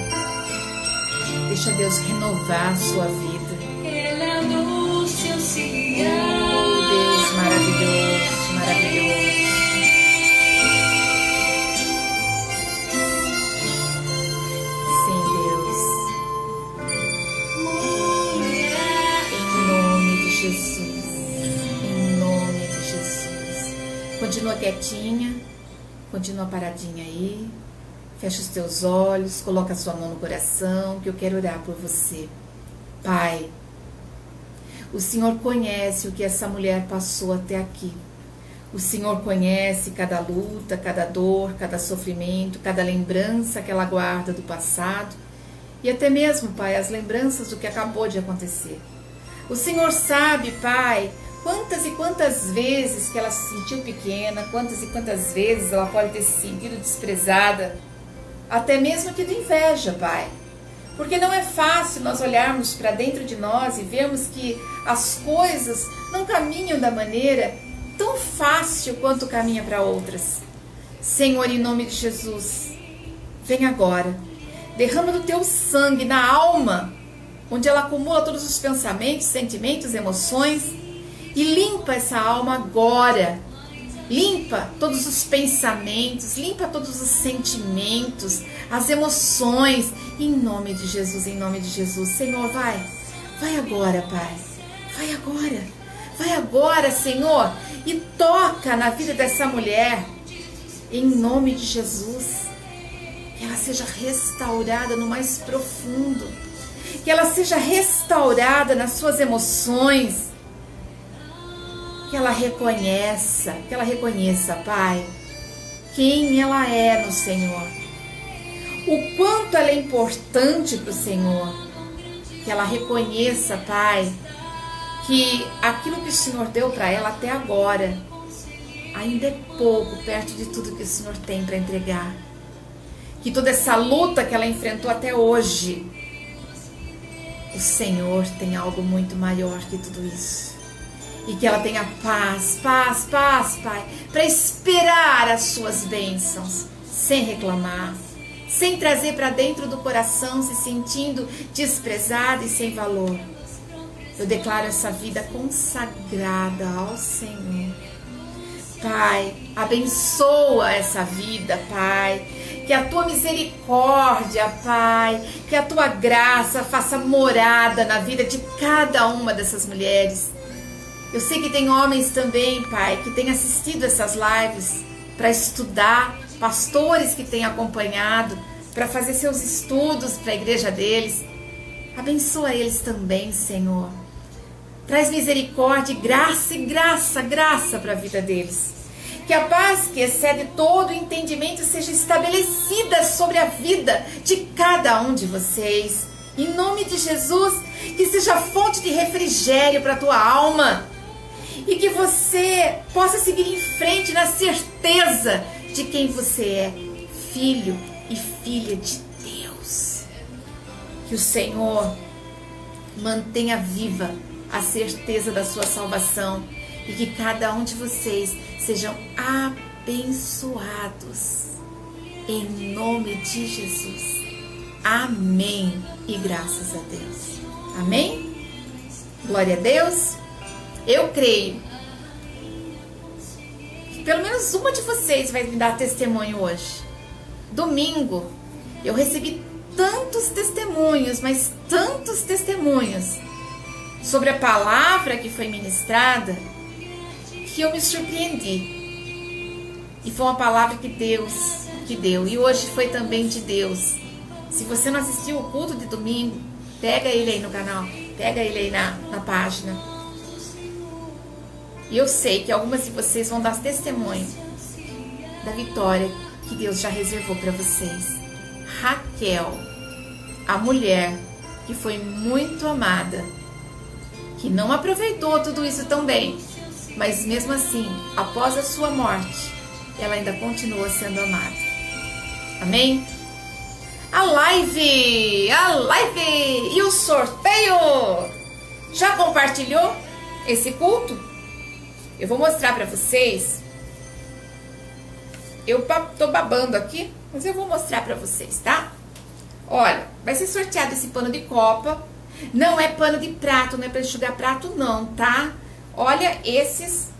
Deixa Deus renovar a sua vida. Oh, Deus maravilhoso, maravilhoso. Sim, Deus. Em nome de Jesus. Em nome de Jesus. Continua quietinha. Continua paradinha aí. Fecha os teus olhos. Coloca a sua mão no coração, que eu quero orar por você. Pai, o Senhor conhece o que essa mulher passou até aqui. O Senhor conhece cada luta, cada dor, cada sofrimento, cada lembrança que ela guarda do passado. E até mesmo, Pai, as lembranças do que acabou de acontecer. O Senhor sabe, Pai, quantas e quantas vezes que ela se sentiu pequena, quantas e quantas vezes ela pode ter se sentido desprezada, até mesmo tido inveja, Pai. Porque não é fácil nós olharmos para dentro de nós e vermos que as coisas não caminham da maneira tão fácil quanto caminha para outras. Senhor, em nome de Jesus, vem agora, derrama do teu sangue na alma, onde ela acumula todos os pensamentos, sentimentos, emoções, e limpa essa alma agora. Limpa todos os pensamentos, limpa todos os sentimentos, as emoções, em nome de Jesus, em nome de Jesus. Senhor, vai agora, Pai, vai agora, Senhor, e toca na vida dessa mulher, em nome de Jesus, que ela seja restaurada no mais profundo, que ela seja restaurada nas suas emoções, que ela reconheça, Pai, quem ela é no Senhor, o quanto ela é importante para o Senhor, que ela reconheça, Pai, que aquilo que o Senhor deu para ela até agora ainda é pouco perto de tudo que o Senhor tem para entregar, que toda essa luta que ela enfrentou até hoje, o Senhor tem algo muito maior que tudo isso. E que ela tenha paz, Pai, para esperar as suas bênçãos, sem reclamar, sem trazer para dentro do coração, se sentindo desprezada e sem valor. Eu declaro essa vida consagrada ao Senhor. Pai, abençoa essa vida, Pai. Que a tua misericórdia, Pai, que a tua graça faça morada na vida de cada uma dessas mulheres. Eu sei que tem homens também, Pai, que têm assistido essas lives para estudar, pastores que têm acompanhado, para fazer seus estudos para a igreja deles. Abençoa eles também, Senhor. Traz misericórdia, graça para a vida deles. Que a paz que excede todo o entendimento seja estabelecida sobre a vida de cada um de vocês. Em nome de Jesus, que seja fonte de refrigério para a tua alma. E que você possa seguir em frente na certeza de quem você é, filho e filha de Deus. Que o Senhor mantenha viva a certeza da sua salvação e que cada um de vocês sejam abençoados. Em nome de Jesus. Amém. E graças a Deus. Amém? Glória a Deus. Eu creio que pelo menos uma de vocês vai me dar testemunho hoje. Domingo, eu recebi tantos testemunhos, mas tantos testemunhos sobre a palavra que foi ministrada, que eu me surpreendi. E foi uma palavra que Deus que deu. E hoje foi também de Deus. Se você não assistiu o culto de domingo, pega ele aí no canal, pega ele aí na página. E eu sei que algumas de vocês vão dar testemunho da vitória que Deus já reservou para vocês. Raquel, a mulher que foi muito amada, que não aproveitou tudo isso tão bem, mas mesmo assim, após a sua morte, ela ainda continua sendo amada. Amém? A live e o sorteio. Já compartilhou esse culto? Eu vou mostrar para vocês. Eu tô babando aqui, mas eu vou mostrar para vocês, tá? Olha, vai ser sorteado esse pano de copa. Não é pano de prato, não é para enxugar prato não, tá? Olha esses.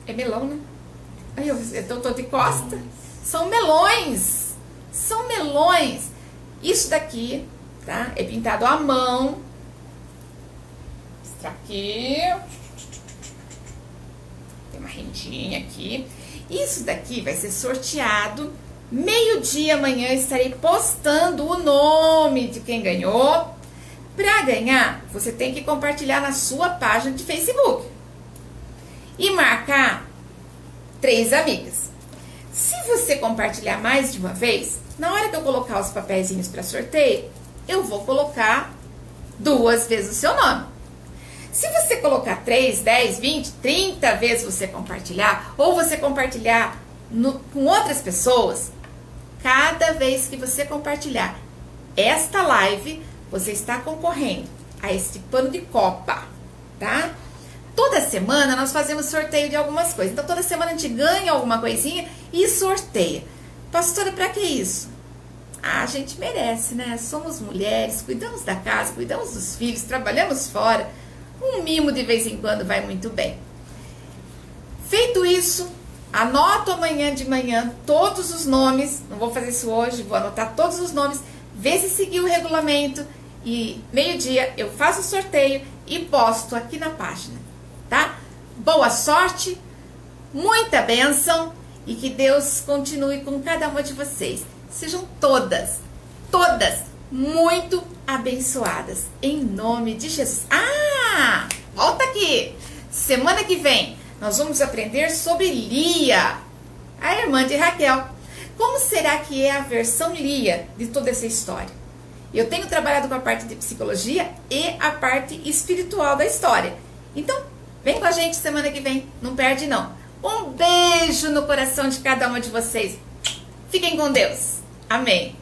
É melão, né? Ai, eu tô de costa. São melões. São melões. Isso daqui, tá? É pintado à mão. Isso aqui. Tem uma rendinha aqui. Isso daqui vai ser sorteado. Meio-dia amanhã estarei postando o nome de quem ganhou. Para ganhar, você tem que compartilhar na sua página de Facebook e marcar 3 amigas. Se você compartilhar mais de uma vez, na hora que eu colocar os papeizinhos para sorteio, eu vou colocar 2 vezes o seu nome. Se você colocar 3, 10, 20, 30 vezes você compartilhar, ou você compartilhar com outras pessoas, cada vez que você compartilhar esta live, você está concorrendo a este pano de copa, tá? Toda semana nós fazemos sorteio de algumas coisas. Então, toda semana a gente ganha alguma coisinha e sorteia. Pastora, pra que isso? Ah, a gente merece, né? Somos mulheres, cuidamos da casa, cuidamos dos filhos, trabalhamos fora. Um mimo de vez em quando vai muito bem. Feito isso, anoto amanhã de manhã todos os nomes. Não vou fazer isso hoje, vou anotar todos os nomes. Vê se seguiu o regulamento. E meio-dia eu faço o sorteio e posto aqui na página, tá? Boa sorte, muita bênção e que Deus continue com cada uma de vocês. Sejam todas muito abençoadas, em nome de Jesus. Ah, volta aqui. Semana que vem nós vamos aprender sobre Lia, a irmã de Raquel. Como será que é a versão Lia de toda essa história? Eu tenho trabalhado com a parte de psicologia e a parte espiritual da história. Então, vem com a gente semana que vem. Não perde, não. Um beijo no coração de cada uma de vocês. Fiquem com Deus. Amém.